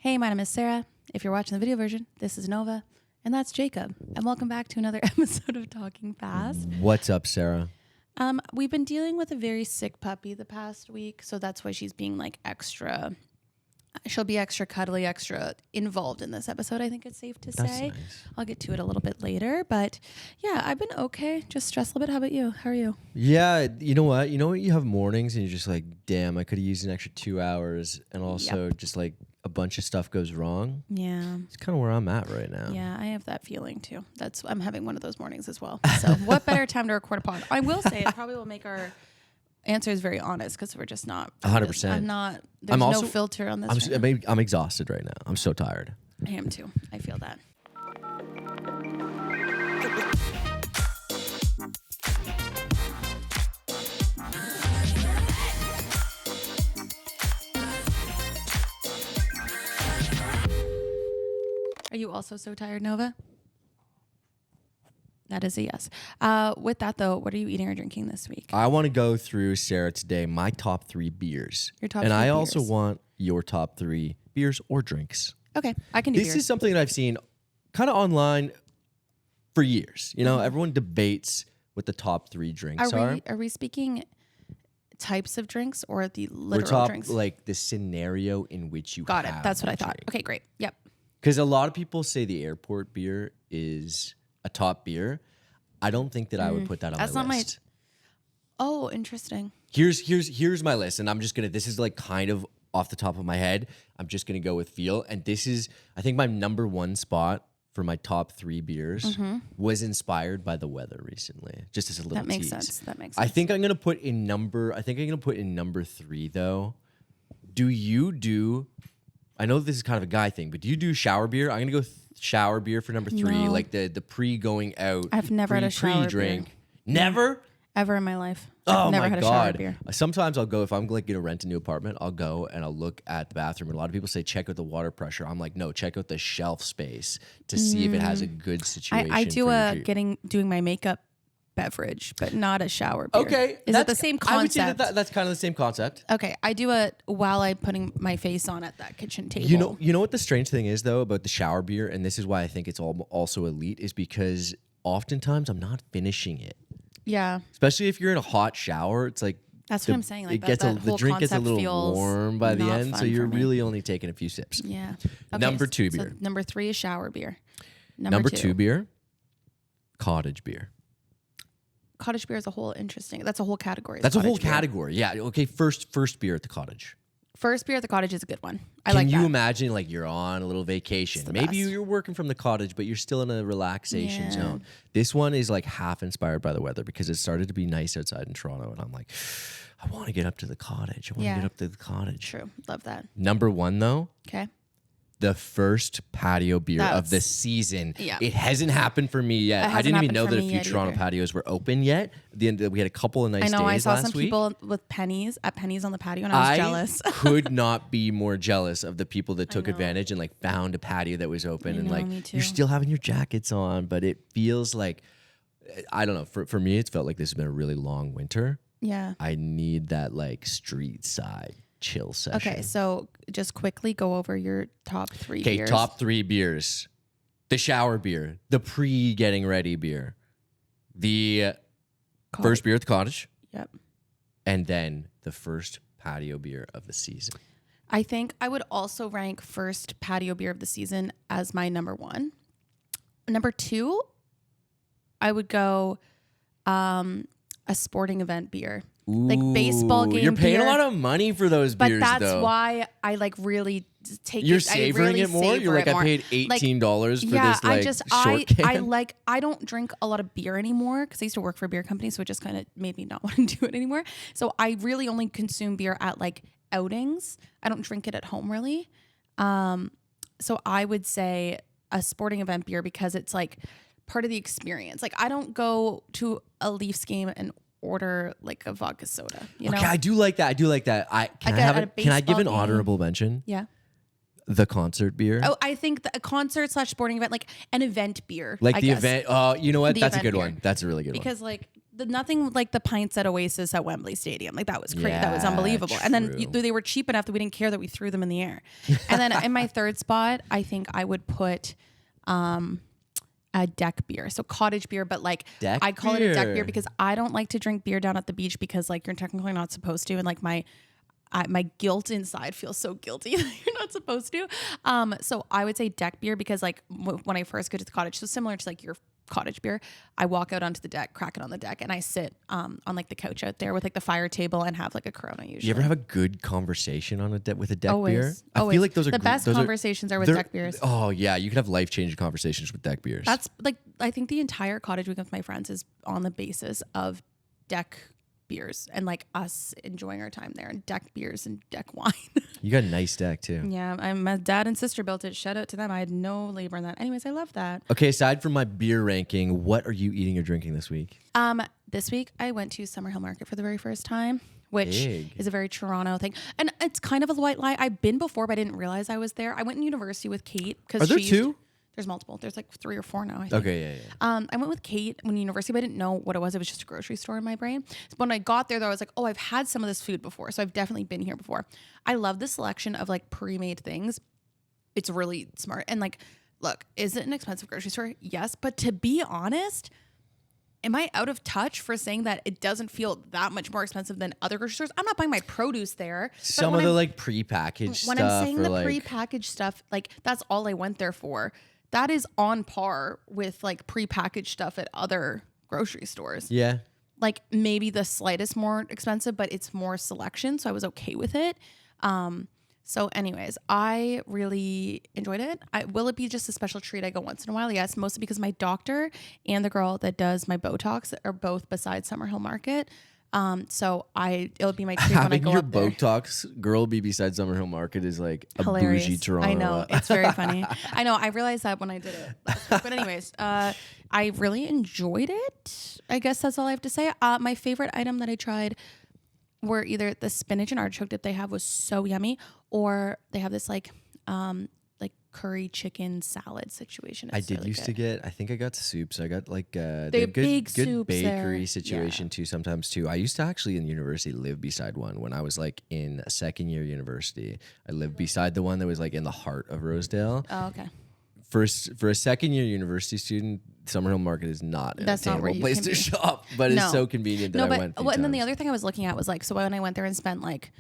Hey, my name is Sarah. If you're watching the video version, this is Nova, and that's Jacob. And welcome back to another episode of Talking Fast. What's up, Sarah? We've been dealing with a very sick puppy the past week, so that's why she's being like extra. She'll be extra cuddly, extra involved in this episode, I think it's safe to say. That's nice. I'll get to it a little bit later, but yeah, I've been okay. Just stressed a little bit. How about you? How are you? Yeah, you know what? You have mornings and you're just like, damn, I could have used an extra 2 hours, and also just like a bunch of stuff goes wrong. Yeah. It's kind of where I'm at right now. Yeah, I have that feeling too. I'm having one of those mornings as well. So what better time to record a pod? I will say it probably will make our answers very honest because we're just not 100%. There's no filter on this. I'm exhausted right now. I'm so tired. I am too. I feel that. Are you also so tired, Nova? That is a yes. With that, though, what are you eating or drinking this week? I want to go through, Sarah, today, my top 3 beers. Your top and 3 I beers. also want your top 3 beers or drinks. Okay, I can do This beers. is something that I've seen kind of online for years. You know, everyone debates what the top 3 drinks are. Are we speaking types of drinks or the We're literal drinks? like the scenario in which you Got it. have That's what I the thought. drink. Okay, great. Yep. Because a lot of people say the airport beer is a top beer. I don't think that I would put that on That's my not list. Oh, interesting. Here's my list, and I'm just gonna. This is like kind of off the top of my head. I'm just gonna go with feel, and this is I think my number 1 spot for my top 3 beers was inspired by the weather recently. Just as a little That makes tease. sense. That makes I sense. think I'm gonna put in number 3 though. Do you do? I know this is kind of a guy thing, but do you do shower beer? I'm gonna go shower beer for number 3, No. like the pre going out. I've never had a shower pre-drink. beer. Never. Ever in my life. Oh I've never my had a shower God. beer. Sometimes I'll go, if I'm like gonna rent a new apartment, I'll go and I'll look at the bathroom. And a lot of people say, check out the water pressure. I'm like, no, check out the shelf space to see if it has a good situation. I do for your doing my makeup beverage, but not a shower beer. Okay. Is it the same concept? I would say that's kind of the same concept. Okay, I do it while I'm putting my face on at that kitchen table. You know what the strange thing is though about the shower beer, and this is why I think it's also elite, is because oftentimes I'm not finishing it. Yeah. Especially if you're in a hot shower, it's like That's what I'm saying. Like the whole drink gets a concept little feels warm by the not end, fun so you're for me. really only taking a few sips. Yeah. Number 2 beer. So number 3 is shower beer. Number 2 beer, cottage beer. Cottage beer is a whole interesting. That's a whole category. That's a whole cottage beer. category. Yeah. Okay. First beer at the cottage. First beer at the cottage is a good one. I Can like you that. imagine like you're on a little vacation? the Maybe best. you're working from the cottage, but you're still in a relaxation Yeah. zone. This one is like half inspired by the weather because it started to be nice outside in Toronto, and I'm like, I want to get up to the cottage. I want to Yeah. get up to the cottage. True. Love that. Number 1 though. Okay. The first patio beer of the That's- season. yeah. It hasn't happened for me yet. It I hasn't didn't even happened know for that a me few yet Toronto either. patios were open yet. We had a couple of nice I know. days I saw last some week. people with pennies on the patio, and I was jealous. could not be more jealous of the people that took know. advantage and like found a patio that was open, and know, like me too. you're still having your jackets on, but it feels like, I don't know. For me, it's felt like this has been a really long winter. Yeah. I need that like street side chill session. Okay, so just quickly go over your top 3 Okay, beers. top 3 beers. The shower beer, the pre-getting ready beer, the first beer at the cottage, Yep. and then the first patio beer of the season. I think I would also rank first patio beer of the season as my number 1. Number 2, I would go a sporting event beer. Like baseball game You're paying beer. a lot of money for those But beers, that's though. why I like really take You're it. savoring I really it more? You're like, savor I it paid more. $18 for yeah, this like short can. I don't drink a lot of beer anymore because I used to work for a beer company, so it just kind of made me not want to do it anymore. So I really only consume beer at like outings. I don't drink it at home really. So I would say a sporting event beer because it's like part of the experience. Like I don't go to a Leafs game and order like a vodka soda. You know? Okay, I do like that. Can Like I at a can I give baseball an game. honorable mention? Yeah. The concert beer. Oh, I think a concert / sporting event, like an event beer. Like I the guess. event. You know what? The That's a event good beer. one. That's a really good one. Because like nothing like the pints at Oasis at Wembley Stadium. Like that was crazy. That was unbelievable. True. And then they were cheap enough that we didn't care that we threw them in the air. And then in my third spot, I think I would put a deck beer. So cottage beer, but like I call it a deck beer because I don't like to drink beer down at the beach because like you're technically not supposed to. And like my guilt inside feels so guilty that you're not supposed to. So I would say deck beer because like when I first go to the cottage, so similar to like your cottage beer, I walk out onto the deck, crack it on the deck, and I sit on like the couch out there with like the fire table and have like a Corona usually. You ever have a good conversation on with a deck beer? I feel like those are the best conversations are with deck beers. Oh yeah, you can have life-changing conversations with deck beers. That's like I think the entire cottage weekend with my friends is on the basis of deck beers and like us enjoying our time there and deck beers and deck wine. You got a nice deck too. Yeah, my dad and sister built it. Shout out to them. I had no labor in that. Anyways, I love that. Okay, aside from my beer ranking, what are you eating or drinking this week? This week I went to Summerhill Market for the very first time, which Big. is a very Toronto thing. And it's kind of a white lie. I've been before, but I didn't realize I was there. I went in university with Kate. Are there two? There's multiple. There's like 3 or 4 now, I think. Okay, yeah. I went with Kate when university, but I didn't know what it was. It was just a grocery store in my brain. So when I got there, though, I was like, oh, I've had some of this food before. So I've definitely been here before. I love the selection of like pre-made things. It's really smart. And like, look, is it an expensive grocery store? Yes. But to be honest, am I out of touch for saying that it doesn't feel that much more expensive than other grocery stores? I'm not buying my produce there. Some of the like prepackaged stuff. When I'm saying the like prepackaged stuff, like that's all I went there for. That is on par with like prepackaged stuff at other grocery stores. Yeah. Like maybe the slightest more expensive, but it's more selection. So I was okay with it. So anyways, I really enjoyed it. Will it be just a special treat I go once in a while? Yes, mostly because my doctor and the girl that does my Botox are both beside Summerhill Market. So it'll be my treat when I go up there. Having your Botox girl be beside Summerhill Market is like a Hilarious. bougie Toronto. I know. It's very funny. I know. I realized that when I did it last week. But anyways, I really enjoyed it. I guess that's all I have to say. My favorite item that I tried were either the spinach and artichoke dip they have was so yummy, or they have this like curry chicken salad situation. I did used to get, I think I got soups. I got like they They have have big good soups bakery there. situation too sometimes too. I used to actually in university live beside one when I was like in a second year university. I lived beside the one that was like in the heart of Rosedale. Oh, okay. For a second year university student, Summerhill Market is not an attainable place to shop, but it's so convenient that I went. And then the other thing I was looking at was like, so when I went there and spent like,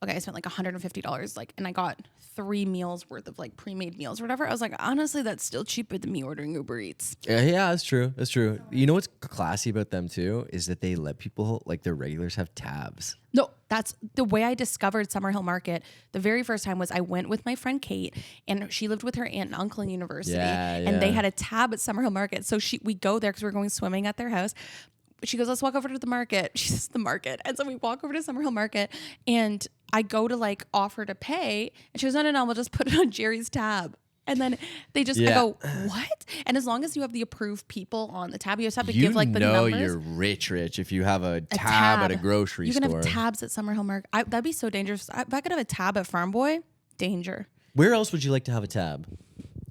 I spent like $150, like, and I got 3 meals worth of like pre-made meals or whatever. I was like, honestly, that's still cheaper than me ordering Uber Eats. Yeah, that's true. That's true. You know what's classy about them too is that they let people like their regulars have tabs. No, that's the way I discovered Summerhill Market. The very first time was I went with my friend Kate, and she lived with her aunt and uncle in university, and they had a tab at Summerhill Market. So we go there because we were going swimming at their house. She goes, let's walk over to the market. She says, the market. And so we walk over to Summerhill Market, and I go to like offer to pay. And she goes, no, we'll just put it on Jerry's tab. And then they just, I go, what? And as long as you have the approved people on the tab, you just have to give like the numbers. You're rich if you have a tab at a grocery store. You can have tabs at Summerhill Market. That'd be so dangerous. If I could have a tab at Farm Boy, danger. Where else would you like to have a tab?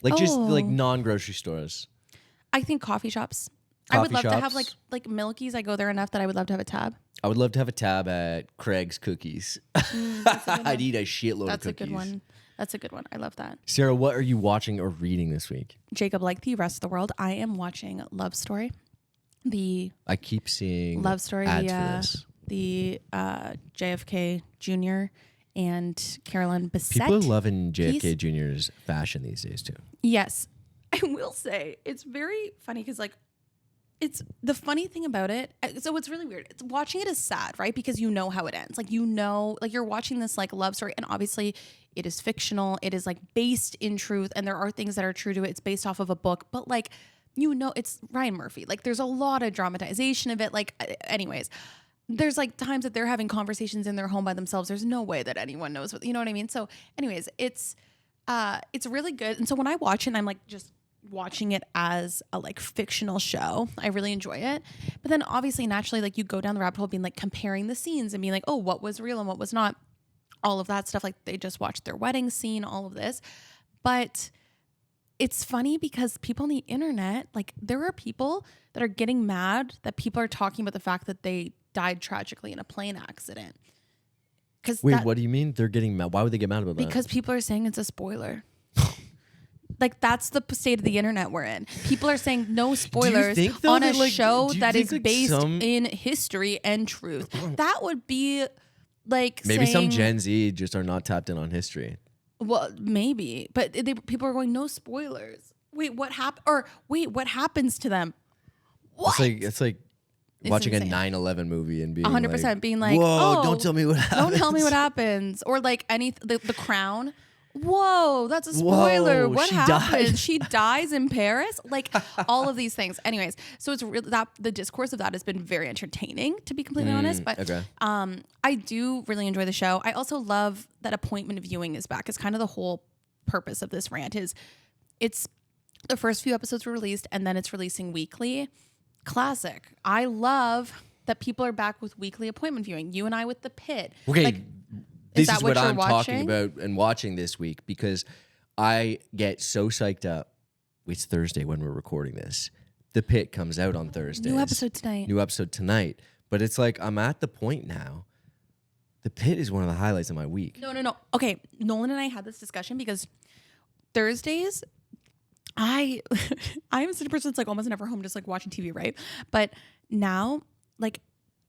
Like just like non-grocery stores. I think coffee shops. I would love to have like Milky's. I go there enough that I would love to have a tab. I would love to have a tab at Craig's Cookies. I'd eat a shitload of cookies. That's a good one. That's a good one. I love that. Sarah, what are you watching or reading this week? Jacob, like the rest of the world, I am watching Love Story. I keep seeing Love Story, ads for this. The JFK Jr. and Carolyn Bessette. People are loving JFK Jr.'s fashion these days too. Yes. I will say it's very funny because like it's the funny thing about it. So it's really weird. It's watching it is sad, right? Because you know how it ends. Like, you know, like you're watching this like love story, and obviously it is fictional. It is like based in truth, and there are things that are true to it. It's based off of a book, but like, you know, it's Ryan Murphy. Like, there's a lot of dramatization of it. Like, anyways, there's like times that they're having conversations in their home by themselves. There's no way that anyone knows what, you know what I mean? So anyways, it's really good. And so when I watch it, I'm like just watching it as a like fictional show. I really enjoy it. But then obviously naturally, like you go down the rabbit hole being like comparing the scenes and being like, oh, what was real and what was not, all of that stuff. Like they just watched their wedding scene, all of this. But it's funny because people on the internet, like there are people that are getting mad that people are talking about the fact that they died tragically in a plane accident. Wait, what do you mean? They're getting mad? Why would they get mad about that? Because people are saying it's a spoiler. Like that's the state of the internet we're in. People are saying no spoilers on a show that is based in history and truth. That would be like maybe saying, some Gen Z just are not tapped in on history. Well, maybe, but people are going no spoilers. Wait, what happened? Or wait, what happens to them? What? It's like watching a 9/11 movie and being 100% being like, whoa, don't tell me what happens. Don't tell me what happens. Or like the Crown. Whoa, that's a spoiler. What happened? She dies in Paris? Like all of these things. Anyways, so it's really that the discourse of that has been very entertaining, to be completely honest. But okay. I do really enjoy the show. I also love that appointment viewing is back. It's kind of the whole purpose of this rant is it's the first few episodes were released and then it's releasing weekly. Classic. I love that people are back with weekly appointment viewing. You and I with The Pit. Okay. Like, this is what I'm talking about and watching this week because I get so psyched up. It's Thursday when we're recording this. The Pit comes out on Thursday. New episode tonight. But it's like I'm at the point now. The Pit is one of the highlights of my week. No. Okay, Nolan and I had this discussion because Thursdays, I'm such a person that's like almost never home just like watching TV, right? But now, like,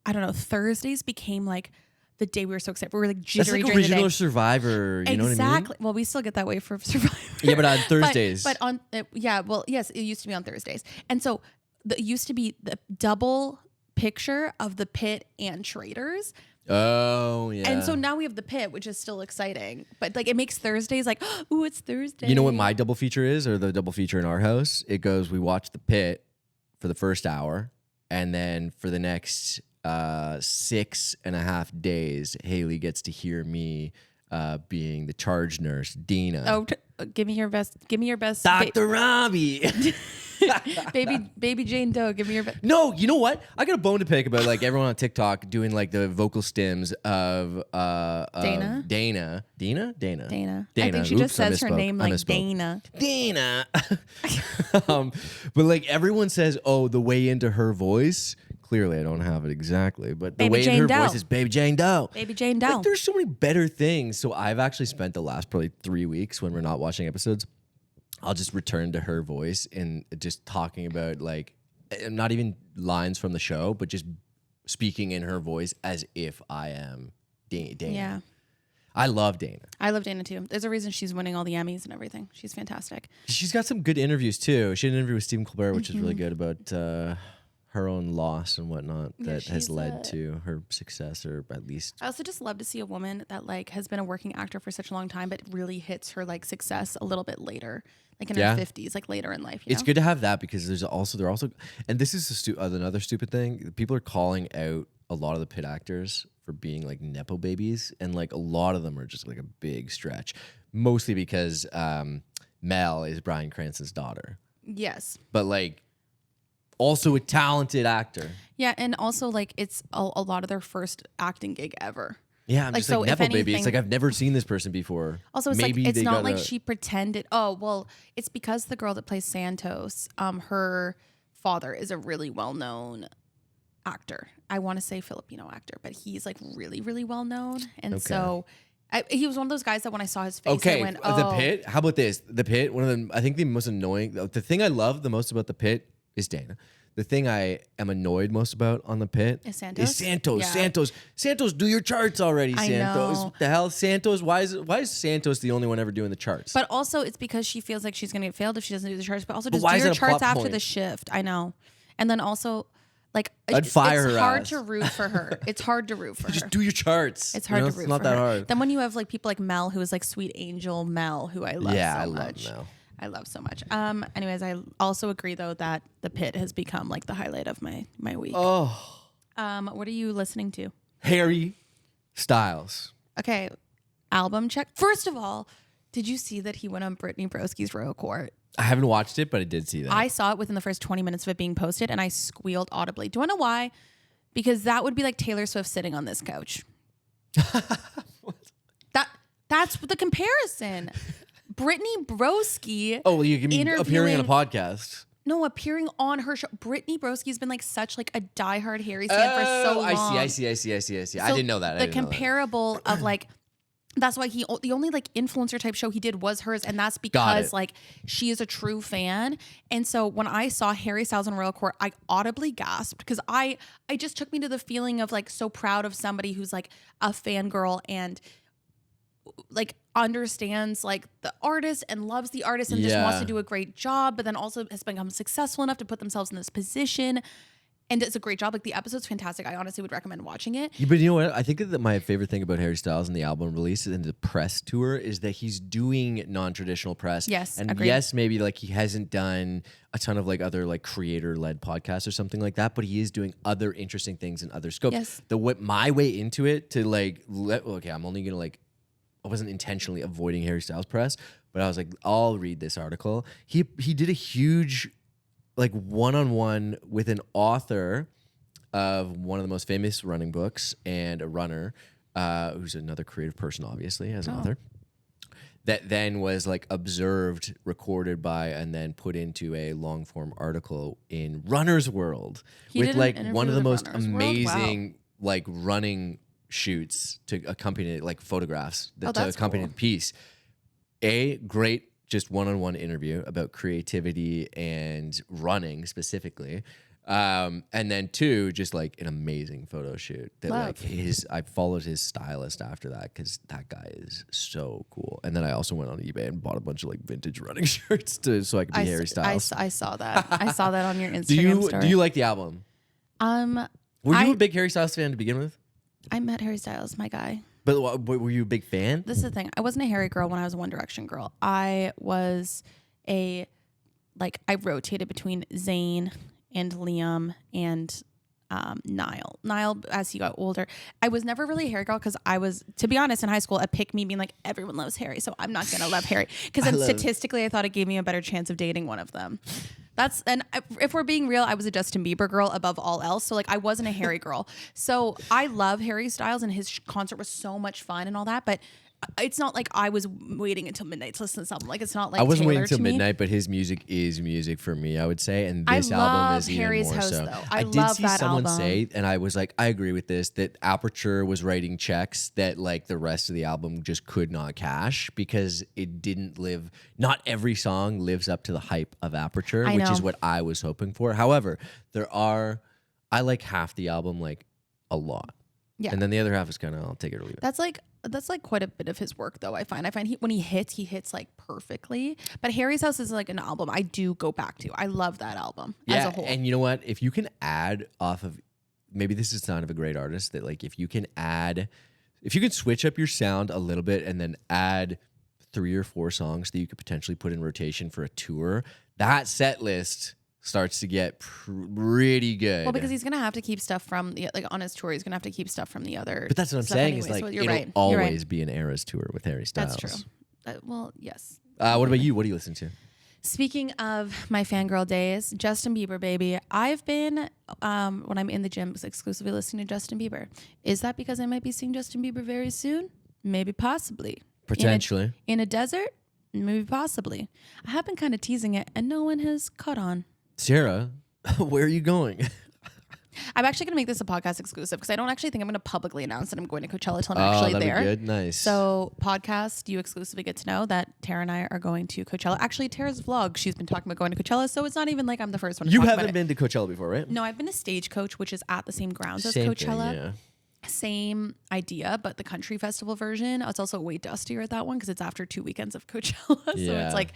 I don't know, Thursdays became like the day we were so excited. We were like jittery during the day. That's like original Survivor, you know what I mean? Exactly. Well, we still get that way for Survivor. Yeah, but on Thursdays. But on, yes, it used to be on Thursdays. And so it used to be the double picture of The Pit and Traitors. Oh, yeah. And so now we have The Pit, which is still exciting. But like it makes Thursdays like, ooh, it's Thursday. You know what my double feature is, or the double feature in our house? It goes, we watch The Pit for the first hour, and then for the next 6.5 days, Haley gets to hear me being the charge nurse, Dina. Oh, give me your best. Dr. Robbie. baby Jane Doe, give me your best. No, you know what? I got a bone to pick about like everyone on TikTok doing like the vocal stems of Dana. Dana. I think she just says her name like Dana. But like everyone says, oh, the way into her voice. Clearly, I don't have it exactly, but the way in her voice is Baby Jane Doe. Baby Jane Doe. Like, there's so many better things. So I've actually spent the last probably 3 weeks when we're not watching episodes. I'll just return to her voice and just talking about like not even lines from the show, but just speaking in her voice as if I am Dana. Yeah. I love Dana. I love Dana too. There's a reason she's winning all the Emmys and everything. She's fantastic. She's got some good interviews too. She had an interview with Stephen Colbert, which is really good about her own loss and whatnot that has led to her success, or at least. I also just love to see a woman that like has been a working actor for such a long time, but really hits her like success a little bit later, like in her 50s, like later in life. It's good to have that because they're also, and this is another stupid thing. People are calling out a lot of the Pit actors for being like nepo babies, and like a lot of them are just like a big stretch, mostly because Mel is Bryan Cranston's daughter. Yes, but like. Also a talented actor. Yeah, and also like it's a lot of their first acting gig ever. Yeah, I'm like, just like nepo baby. It's like I've never seen this person before. Also, it's maybe like it's not like she pretended. Oh, well, it's because the girl that plays Santos, her father is a really well-known actor. I want to say Filipino actor, but he's like really, really well-known. And so he was one of those guys that when I saw his face, I went, oh. The Pit? How about this? The Pit, one of them, I think the most annoying, the thing I love the most about The Pit is Dana. The thing I am annoyed most about on The Pit is Santos. Yeah. Santos, do your charts already, Santos. What the hell, Santos? Why is Santos the only one ever doing the charts? But also, it's because she feels like she's going to get failed if she doesn't do the charts. But also, just do your charts after the shift. I know. And then also, like, I'd fire her. It's hard to root for her. It's hard to root for her. Just do your charts. It's hard to root for her. It's not that hard. Then when you have like people like Mel, who is like sweet angel Mel, who I love so much. Yeah, I love Mel. I love so much. Anyways, I also agree though that The Pit has become like the highlight of my week. Oh. What are you listening to? Harry Styles. Okay, album check. First of all, did you see that he went on Brittany Broski's Royal Court? I haven't watched it, but I did see that. I saw it within the first 20 minutes of it being posted, and I squealed audibly. Do you want to know why? Because that would be like Taylor Swift sitting on this couch. That's the comparison. Brittany Broski. Oh, well, you can be appearing on a podcast. No, appearing on her show. Brittany Broski's been like such like a diehard Harry fan for so long. I see. I didn't know that. The comparable of like, that's why the only like influencer type show he did was hers, and that's because like she is a true fan. And so when I saw Harry Styles in Royal Court, I audibly gasped because I just took me to the feeling of like so proud of somebody who's like a fangirl and like understands like the artist and loves the artist and just wants to do a great job, but then also has become successful enough to put themselves in this position. And it's a great job. Like the episode's fantastic. I honestly would recommend watching it. Yeah, but you know what? I think that my favorite thing about Harry Styles and the album release and the press tour is that he's doing non-traditional press. Yes, and agreed. yes, maybe like he hasn't done a ton of like other like creator-led podcasts or something like that, but he is doing other interesting things in other scopes. Yes. My way into it to like I'm only gonna like. I wasn't intentionally avoiding Harry Styles press, but I was like, I'll read this article. He did a huge like one-on-one with an author of one of the most famous running books and a runner who's another creative person, obviously, as an author. That then was like observed, recorded by, and then put into a long-form article in Runner's World with like one of the most amazing like running shoots to accompany it, like photographs to accompany the piece. A great just one-on-one interview about creativity and running specifically. And then two, just like an amazing photo shoot that like I followed his stylist after that because that guy is so cool. And then I also went on eBay and bought a bunch of like vintage running shirts so I could be Harry Styles. I saw that. I saw that on your Instagram story. Do you like the album? Were you a big Harry Styles fan to begin with? I met Harry Styles, my guy. But were you a big fan? This is the thing. I wasn't a Harry girl when I was a One Direction girl. I was I rotated between Zayn and Liam and Niall. Niall, as he got older. I was never really a Harry girl because I was, to be honest, in high school, a pick me being like, everyone loves Harry, so I'm not going to love Harry. Because then statistically, I thought it gave me a better chance of dating one of them. And if we're being real, I was a Justin Bieber girl above all else. So like I wasn't a Harry girl. So I love Harry Styles and his concert was so much fun and all that. But it's not like I was waiting until midnight to listen to something. Like it's not like I wasn't waiting until midnight, but his music is music for me, I would say. And this album is Harry's even more House, so. though. I did see someone say, and I was like, I agree with this, that Aperture was writing checks that like the rest of the album just could not cash because it didn't live. Not every song lives up to the hype of Aperture, which is what I was hoping for. However, I like half the album like a lot. Yeah. And then the other half is kind of, I'll take it or leave it. That's like quite a bit of his work, though. I find when he hits like perfectly. But Harry's House is like an album I do go back to. I love that album as a whole. And you know what? If you can add off of, maybe this is a sign of a great artist that like if you can switch up your sound a little bit and then add 3 or 4 songs that you could potentially put in rotation for a tour, that set list starts to get pretty good. Well, because he's gonna have to keep stuff from the on his tour. He's gonna have to keep stuff from the other. But that's what I'm saying is like it'll always be an Eras tour with Harry Styles. That's true. Well, yes. What about you? What do you listen to? Speaking of my fangirl days, Justin Bieber, baby. I've been when I'm in the gym exclusively listening to Justin Bieber. Is that because I might be seeing Justin Bieber very soon? Maybe, possibly. Potentially. In a desert? Maybe, possibly. I have been kind of teasing it, and no one has caught on. Sarah, where are you going? I'm actually going to make this a podcast exclusive because I don't actually think I'm going to publicly announce that I'm going to Coachella till I'm actually there. Be good. Nice. So podcast, you exclusively get to know that Tara and I are going to Coachella. Actually, Tara's vlog, she's been talking about going to Coachella, so it's not even like I'm the first one to talk about it. You haven't been to Coachella before, right? No, I've been to Stagecoach, which is at the same grounds as Coachella. Thing, yeah. Same idea, but the country festival version. It's also way dustier at that one because it's after 2 weekends of Coachella. So it's like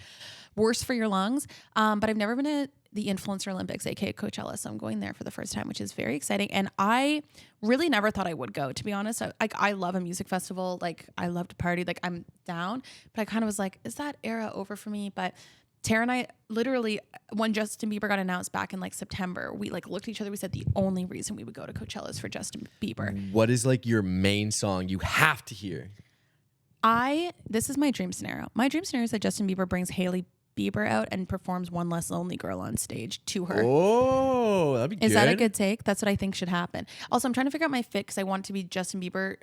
worse for your lungs. But I've never been to the Influencer Olympics, aka Coachella. So I'm going there for the first time, which is very exciting. And I really never thought I would go, to be honest. I love a music festival. Like I love to party. Like I'm down. But I kind of was like, is that era over for me? But Tara and I literally, when Justin Bieber got announced back in like September, we like looked at each other. We said the only reason we would go to Coachella is for Justin Bieber. What is like your main song you have to hear? This is my dream scenario. My dream scenario is that Justin Bieber brings Hailey Bieber out and performs One Less Lonely Girl on stage to her. Oh, that'd be good. Is that a good take? That's what I think should happen. Also, I'm trying to figure out my fit because I want it to be Justin Bieber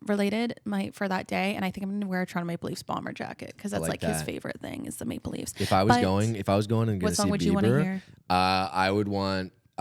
related for that day, and I think I'm gonna wear a Toronto Maple Leafs bomber jacket because that's like his favorite thing is the Maple Leafs. If I was going and gonna what see song would Bieber, you want to hear? I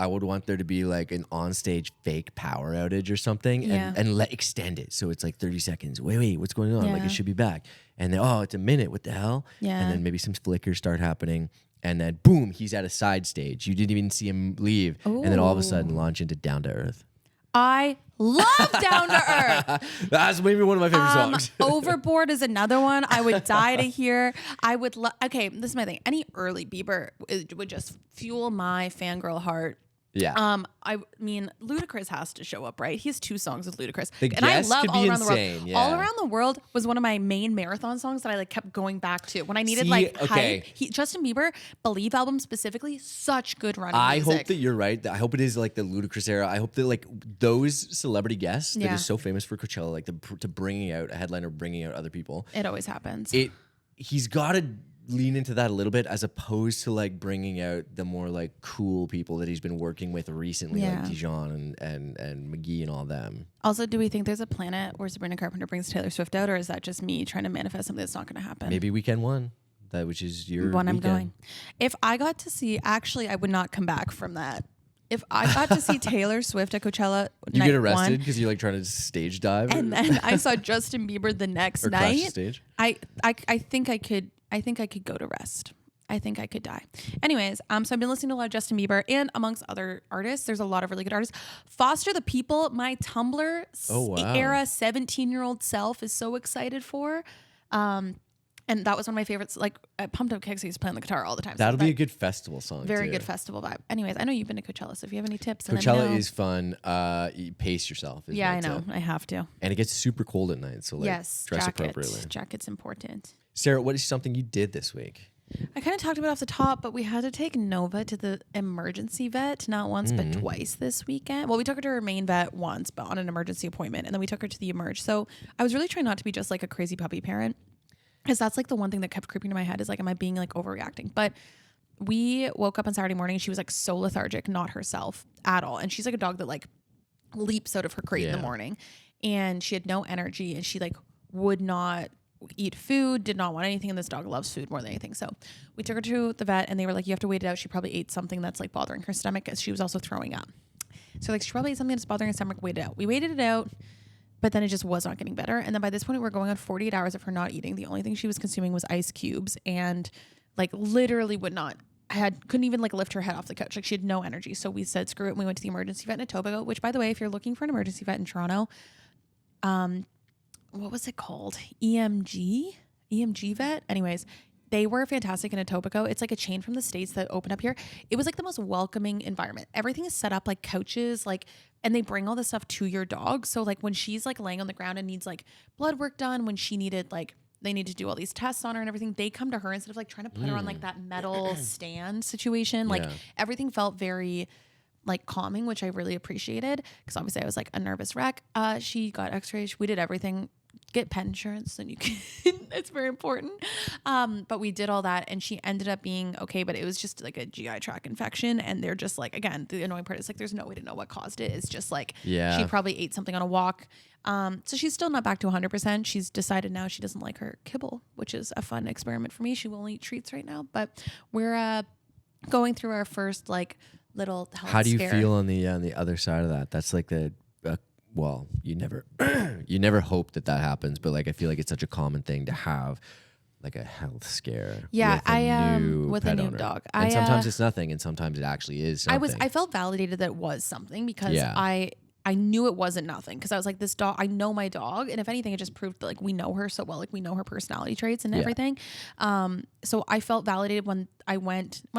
would want there to be like an onstage fake power outage or something, and extend it so it's like 30 seconds. Wait, what's going on? Like it should be back, and then it's a minute. What the hell? Yeah, and then maybe some flickers start happening. And then boom, he's at a side stage. You didn't even see him leave. Ooh. And then all of a sudden launch into Down to Earth. I love Down to Earth. That's maybe one of my favorite songs. Overboard is another one I would die to hear. I would okay, this is my thing. Any early Bieber would just fuel my fangirl heart. Yeah. I mean, Ludacris has to show up, right? He has 2 songs with Ludacris. The and I Guest love could All be Around insane, the World. yeah. All Around the World was one of my main marathon songs that I like kept going back to. When I needed hype. Justin Bieber, Believe album specifically, such good running music. I hope that you're right. I hope it is like the Ludacris era. I hope that like those celebrity guests that is so famous for Coachella, like to bringing out a headliner, bringing out other people. It always happens. He's got to lean into that a little bit as opposed to like bringing out the more like cool people that he's been working with recently, like Dijon and McGee and all them. Also, do we think there's a planet where Sabrina Carpenter brings Taylor Swift out, or is that just me trying to manifest something that's not going to happen? Maybe weekend 1, which is your one I'm weekend. going. If I got to see, actually, I would not come back from that. If I got to see Taylor Swift at Coachella, you get arrested because you're like trying to stage dive, and then I saw Justin Bieber the next night. Crash the stage. I think I could. I think I could go to rest. I think I could die. Anyways, so I've been listening to a lot of Justin Bieber, and amongst other artists, there's a lot of really good artists. Foster the People, my Tumblr era 17-year-old self is so excited for. And that was one of my favorites. Like at Pumped Up Kicks, he was playing the guitar all the time. That'll be a good festival song. Very too. good festival vibe. Anyways, I know you've been to Coachella, so if you have any tips, Coachella is fun. You pace yourself. Yeah, I know. I have to. And it gets super cold at night, so like dress appropriately. Jacket's important. Sarah, what is something you did this week? I kind of talked about it off the top, but we had to take Nova to the emergency vet, not once, but twice this weekend. Well, we took her to her main vet once, but on an emergency appointment, and then we took her to the Emerge. So I was really trying not to be just like a crazy puppy parent, because that's like the one thing that kept creeping to my head is like, am I being like overreacting? But we woke up on Saturday morning and she was like so lethargic, not herself at all. And she's like a dog that like leaps out of her crate in the morning, and she had no energy, and she like would not eat food, did not want anything, and this dog loves food more than anything. So we took her to the vet, and they were like, you have to wait it out. She probably ate something that's like bothering her stomach, because she was also throwing up. So like she probably ate something that's bothering her stomach. Wait it out. We waited it out, but then it just was not getting better. And then by this point, we're going on 48 hours of her not eating. The only thing she was consuming was ice cubes, and like literally couldn't even like lift her head off the couch. Like she had no energy. So we said screw it, and we went to the emergency vet in Etobicoke, which by the way, if you're looking for an emergency vet in Toronto, what was it called? EMG vet. Anyways, they were fantastic in Etobicoke. It's like a chain from the States that opened up here. It was like the most welcoming environment. Everything is set up like couches, like, and they bring all this stuff to your dog. So like when she's like laying on the ground and needs like blood work done, when she needed like, they need to do all these tests on her and everything, they come to her instead of like trying to put her on like that metal stand situation. Like everything felt very like calming, which I really appreciated, because obviously I was like a nervous wreck. She got x-rays. We did everything. Get pet insurance, and you can, it's very important. But we did all that, and she ended up being okay, but it was just like a GI tract infection. And they're just like, again, the annoying part is like, there's no way to know what caused it. It's just like, she probably ate something on a walk. So she's still not back to 100%. She's decided now she doesn't like her kibble, which is a fun experiment for me. She will only eat treats right now, but we're going through our first like little health How do you scare. feel on the other side of that? That's like well, you never hope that happens, but like I feel like it's such a common thing to have like a health scare. Yeah, with a new dog. And sometimes it's nothing, and sometimes it actually is something. I felt validated that it was something, because I knew it wasn't nothing, because I was like, this dog, I know my dog, and if anything, it just proved that like we know her so well, like we know her personality traits and everything. So I felt validated when I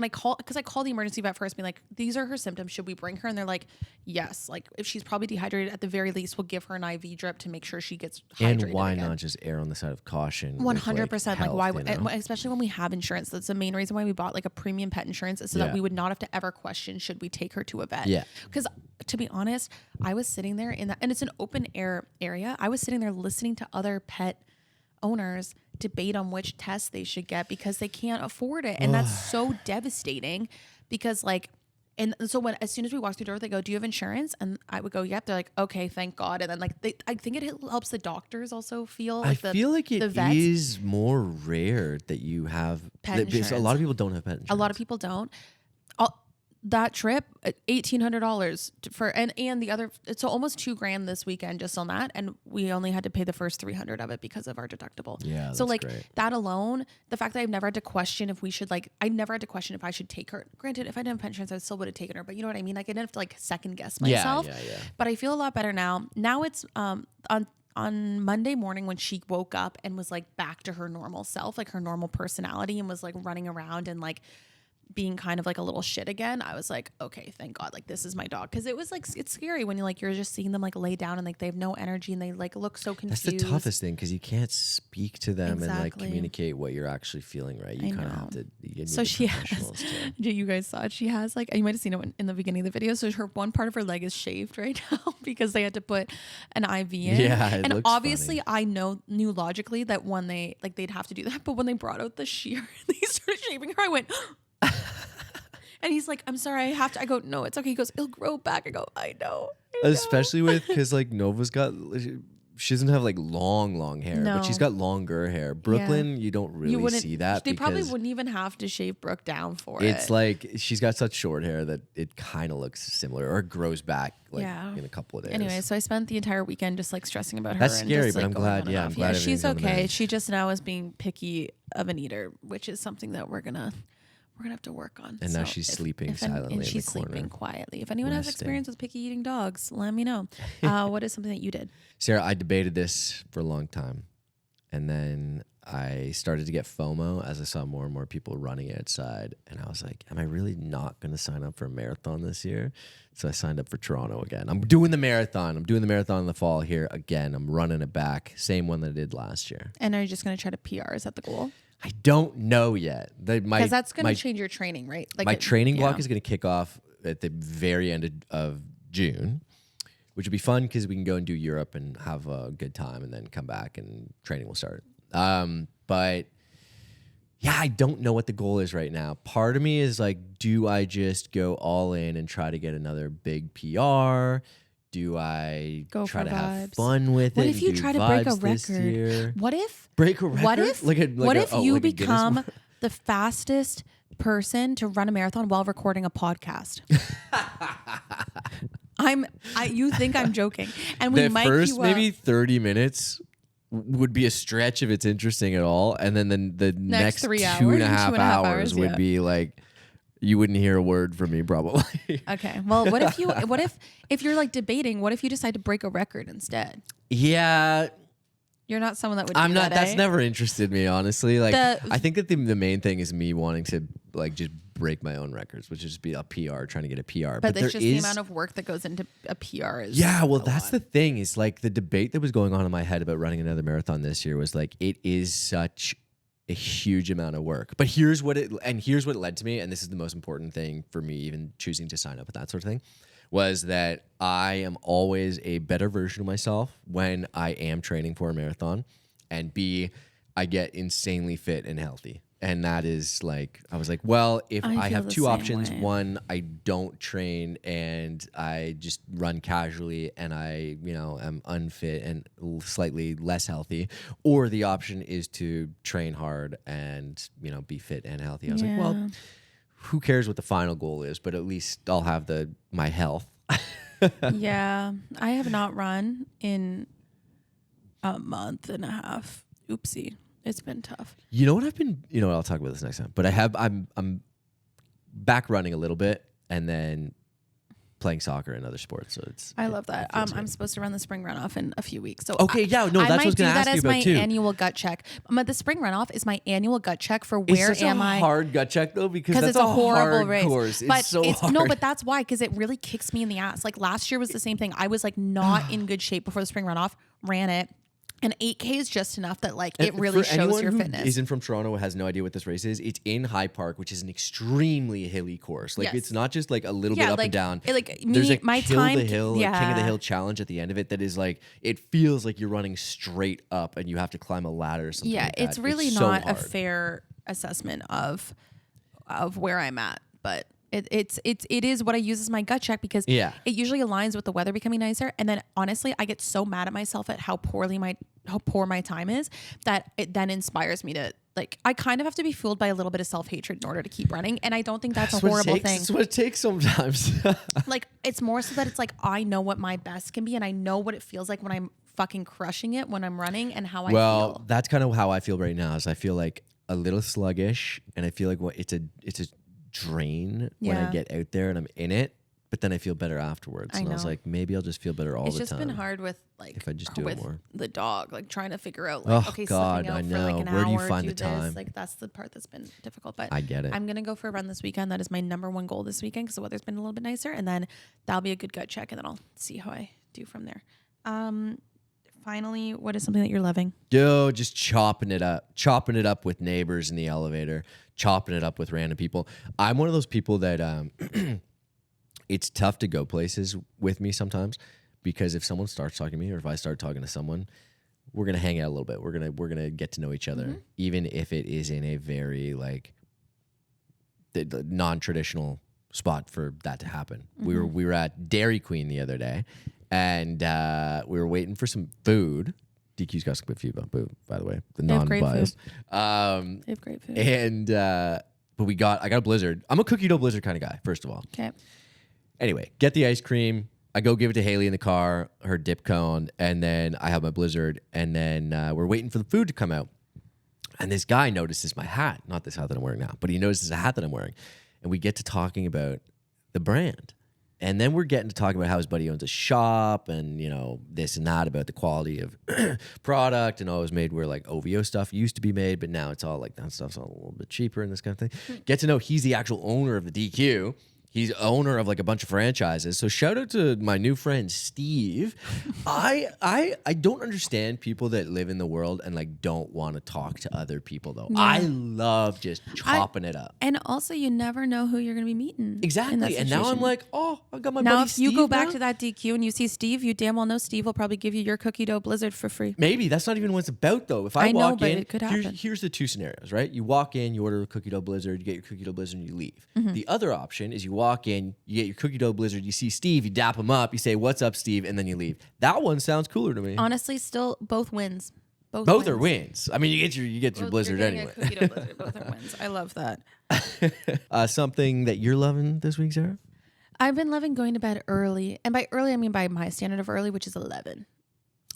called the emergency vet first, being like, these are her symptoms, should we bring her? And they're like, yes, like if she's probably dehydrated, at the very least we'll give her an IV drip to make sure she gets hydrated. And why again. Not just err on the side of caution? 100%. Like why, you know? especially when we have insurance. That's the main reason why we bought like a premium pet insurance, is so that we would not have to ever question, should we take her to a vet? Because to be honest, I was sitting there in that, and it's an open air area. I was sitting there listening to other pet owners debate on which tests they should get because they can't afford it. And that's so devastating, because like And so as soon as we walk through the door, they go, "Do you have insurance?" And I would go, "Yep." They're like, "Okay, thank God." And then like I think it helps the doctors also feel. Like I feel like it is more rare that you have pet insurance. A lot of people don't have pet insurance. A lot of people don't. That trip, $1,800 for and the other, so almost $2,000 this weekend just on that, and we only had to pay the first $300 of it because of our deductible. Yeah, so like great. That alone, the fact that I've never had to question if we should I never had to question if I should take her. Granted, if I didn't have insurance, I still would have taken her, but you know what I mean. Like I didn't have to like second guess myself. Yeah. But I feel a lot better now. Now it's on Monday morning when she woke up and was like back to her normal self, like her normal personality, and was like running around and like being kind of like a little shit again. I was like, okay, thank God, like this is my dog. Because it was like, it's scary when you're just seeing them like lay down and like they have no energy and they like look so confused. That's the toughest thing, because you can't speak to them and like communicate what you're actually feeling, right? You kind of have to. So she has, you guys saw it, she has like, you might have seen it in the beginning of the video, so her one part of her leg is shaved right now because they had to put an IV in. Yeah, and obviously funny. I knew logically that when they'd have to do that, but when they brought out the shear they started shaving her, I went and he's like, "I'm sorry, I have to." I go, "No, it's okay." He goes, "It'll grow back." I go, I know. Especially because like Nova's she doesn't have like long hair, but she's got longer hair. Brooklyn, you don't really see that. They probably wouldn't even have to shave Brooke down for it. It's like she's got such short hair that it kind of looks similar, or it grows back in a couple of days. Anyway, so I spent the entire weekend just like stressing about her. That's and scary, just, but like, I'm glad. Yeah, I'm glad she's okay. She just now is being picky of an eater, which is something that we're gonna have to work on. And now she's sleeping silently. And she's sleeping quietly. If anyone has experience with picky eating dogs, let me know. What is something that you did? Sarah, I debated this for a long time. And then I started to get FOMO as I saw more and more people running outside. And I was like, am I really not going to sign up for a marathon this year? So I signed up for Toronto again. I'm doing the marathon. I'm doing the marathon in the fall here again. I'm running it back. Same one that I did last year. And are you just going to try to PR? Is that the goal? I don't know yet. Because that's going to change your training, right? Like my training block is going to kick off at the very end of June, which would be fun because we can go and do Europe and have a good time and then come back and training will start. But yeah, I don't know what the goal is right now. Part of me is like, do I just go all in and try to get another big PR? Do I try to have fun with it? What if you try to break a record? What if break a record? What if you become the fastest person to run a marathon while recording a podcast? You think I'm joking? And we might first maybe 30 minutes would be a stretch if it's interesting at all, and then the next 3 hours, 2.5 hours would be like. You wouldn't hear a word from me probably. Okay. Well, what if you're like debating, what if you decide to break a record instead? Yeah. You're not someone that would I'm not that's never interested me, honestly. Like I think that the main thing is me wanting to like just break my own records, which is just be a PR, trying to get a PR. But there's just the amount of work that goes into a PR is that's the thing. Is like the debate that was going on in my head about running another marathon this year was like it is such a huge amount of work. But here's what it led to me, and this is the most important thing for me even choosing to sign up with that sort of thing, was that I am always a better version of myself when I am training for a marathon, and B, I get insanely fit and healthy. And that is like, I was like, well, if I have two options, one, I don't train and I just run casually and I, am unfit and slightly less healthy, or the option is to train hard and, be fit and healthy. I was like, well, who cares what the final goal is, but at least I'll have my health. Yeah. I have not run in a month and a half. Oopsie. It's been tough. You know what I've been, I'll talk about this next time, but I'm back running a little bit and then playing soccer and other sports. So I love that. I'm supposed to run the spring runoff in a few weeks. So that's what I was going to ask you about too. I might do that as my annual gut check. The spring runoff is my annual gut check for where it's such am I. It's a hard gut check though, because that's it's a horrible race. Course. It's so hard. No, but that's why, because it really kicks me in the ass. Like last year was the same thing. I was like not in good shape before the spring runoff, ran it. And 8K is just enough that like it really shows your fitness. Who isn't from Toronto, has no idea what this race is. It's in High Park, which is an extremely hilly course. Like it's not just like a little bit up and down. There's a King of the Hill challenge at the end of it that is like, it feels like you're running straight up and you have to climb a ladder or something. Yeah, like it's really not a fair assessment of where I'm at, but It is what I use as my gut check because Yeah. it usually aligns with the weather becoming nicer. And then honestly, I get so mad at myself at how poor my time is that it then inspires me to like, I kind of have to be fueled by a little bit of self-hatred in order to keep running. And I don't think that's a horrible thing. That's what it takes sometimes. Like, it's more so that it's like, I know what my best can be and I know what it feels like when I'm fucking crushing it when I'm running and how I feel. Well, that's kind of how I feel right now is I feel like a little sluggish and I feel like it's a drain when I get out there and I'm in it. But then I feel better afterwards. And I was like, maybe I'll just feel better all the time. It's just been hard with like if I just do it more. The dog, like trying to figure out like, okay, God, slipping out I for like know. an Where hour, do you find do the time? this. Like that's the part that's been difficult. But I get it. I'm gonna go for a run this weekend. That is my number one goal this weekend because the weather's been a little bit nicer, and then that'll be a good gut check, and then I'll see how I do from there. Finally, what is something that you're loving? Yo, just chopping it up with neighbors in the elevator, chopping it up with random people. I'm one of those people that it's tough to go places with me sometimes because if someone starts talking to me or if I start talking to someone, we're gonna hang out a little bit. We're gonna get to know each other, even if it is in a very like the non-traditional spot for that to happen. We were at Dairy Queen the other day. And we were waiting for some food. DQ's got some good food, by the way. The non-biased. They have great food. And but I got a Blizzard. I'm a cookie dough Blizzard kind of guy, first of all. Okay. Anyway, get the ice cream. I go give it to Haley in the car, her dip cone, and then I have my Blizzard. And then we're waiting for the food to come out. And this guy notices my hat. Not this hat that I'm wearing now, but he notices a hat that I'm wearing. And we get to talking about the brand. And then we're getting to talking about how his buddy owns a shop and, you know, this and that about the quality of product and all it was made where like OVO stuff used to be made, but now it's all like that stuff's all a little bit cheaper and this kind of thing. Get to know he's the actual owner of the DQ. He's owner of like a bunch of franchises. So shout out to my new friend, Steve. I don't understand people that live in the world and like don't want to talk to other people though. Yeah. I love just chopping it up. And also you never know who you're going to be meeting. Exactly. And now I'm like, oh, I got my now buddy if Steve you go back to that DQ and you see Steve, you damn well know Steve will probably give you your cookie dough Blizzard for free. Maybe. That's not even what it's about though. If I know, walk but in, it could happen. Here's the two scenarios, right? You walk in, you order a cookie dough Blizzard, you get your cookie dough Blizzard and you leave. The other option is you walk in, you get your cookie dough Blizzard, you see Steve, you dap him up, you say, "What's up, Steve?" and then you leave. That one sounds cooler to me. Honestly, still both wins. Both are wins. I mean, you get your Blizzard anyway. A cookie dough Blizzard, both are wins. I love that. Something that you're loving this week, Sarah? I've been loving going to bed early. And by early, I mean by my standard of early, which is 11.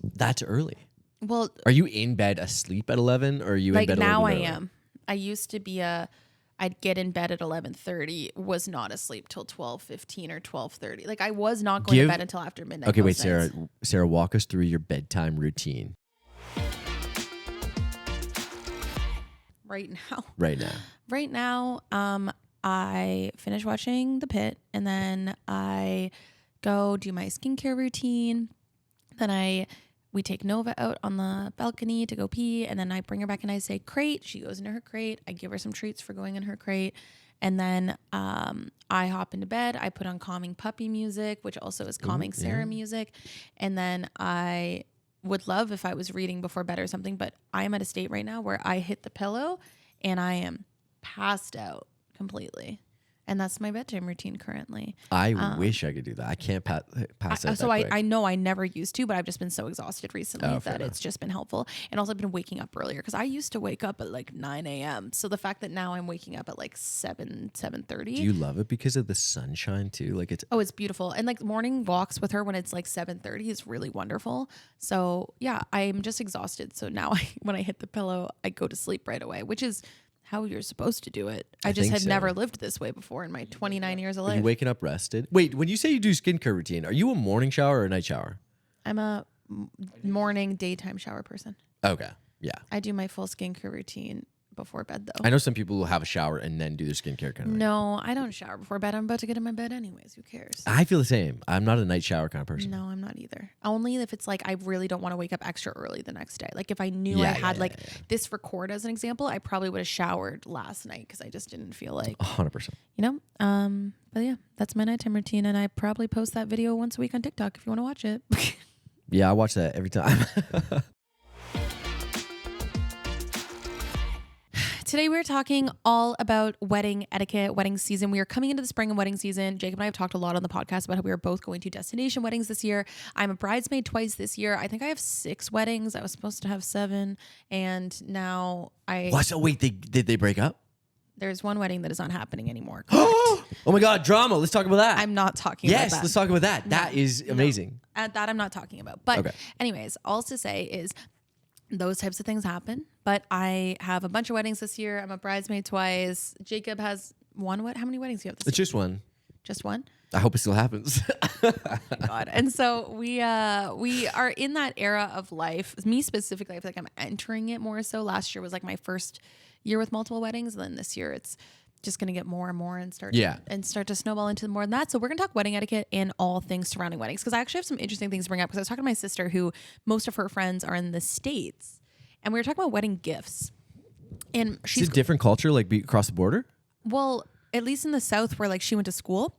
That's early. Well, are you in bed asleep at 11 or are you in bed a little bit early? Now I am. I used to be I'd get in bed at 11:30, was not asleep till 12:15 or 12:30. Like I was not going to bed until after midnight. Okay, wait, Sarah, walk us through your bedtime routine. Right now, I finish watching The Pit and then I go do my skincare routine. Then we take Nova out on the balcony to go pee, and then I bring her back and I say crate. She goes into her crate. I give her some treats for going in her crate. And then I hop into bed. I put on calming puppy music, which also is calming Sarah music. And then I would love if I was reading before bed or something, but I am at a state right now where I hit the pillow and I am passed out completely. And that's my bedtime routine currently. I wish I could do that. I can't pass out. So I know I never used to, but I've just been so exhausted recently that it's just been helpful. And also I've been waking up earlier because I used to wake up at like 9 a.m. So the fact that now I'm waking up at like 7:30. Do you love it because of the sunshine too? Like it's beautiful. And like morning walks with her when it's like 7:30 is really wonderful. So yeah, I'm just exhausted. So now when I hit the pillow, I go to sleep right away, which is how you're supposed to do it. I just had never lived this way before in my 29 years of life. Are you waking up rested? Wait, when you say you do skincare routine, are you a morning shower or a night shower? I'm a morning, daytime shower person. Okay, yeah. I do my full skincare routine before bed though. I know some people will have a shower and then do their skincare kind of thing. No, I don't shower before bed. I'm about to get in my bed anyways. Who cares? I feel the same. I'm not a night shower kind of person. No, I'm not either. Only if it's like I really don't want to wake up extra early the next day. Like if I knew I had this record as an example, I probably would have showered last night because I just didn't feel like 100%. You know? But yeah, that's my nighttime routine, and I probably post that video once a week on TikTok if you want to watch it. Yeah, I watch that every time. today we're talking all about wedding etiquette, wedding season. We are coming into the spring and wedding season. Jacob and I have talked a lot on the podcast about how we are both going to destination weddings this year. I'm a bridesmaid twice this year. I think I have 6 weddings. I was supposed to have 7, and now What? So wait, did they break up? There's one wedding that is not happening anymore. Oh my God, drama. Let's talk about that. I'm not talking about that. Yes, let's talk about that. That is amazing. That I'm not talking about. But anyways, all to say is those types of things happen. But I have a bunch of weddings this year. I'm a bridesmaid twice. Jacob has one. How many weddings do you have this year? It's just one. Just one? I hope it still happens. Oh my God. And so we are in that era of life. Me specifically, I feel like I'm entering it more so. Last year was like my first year with multiple weddings. And then this year it's just going to get more and more and start to snowball into more than that. So we're going to talk wedding etiquette and all things surrounding weddings. Because I actually have some interesting things to bring up. Because I was talking to my sister who most of her friends are in the States. And we were talking about wedding gifts. And she's a different culture, like across the border? Well, at least in the South where like she went to school,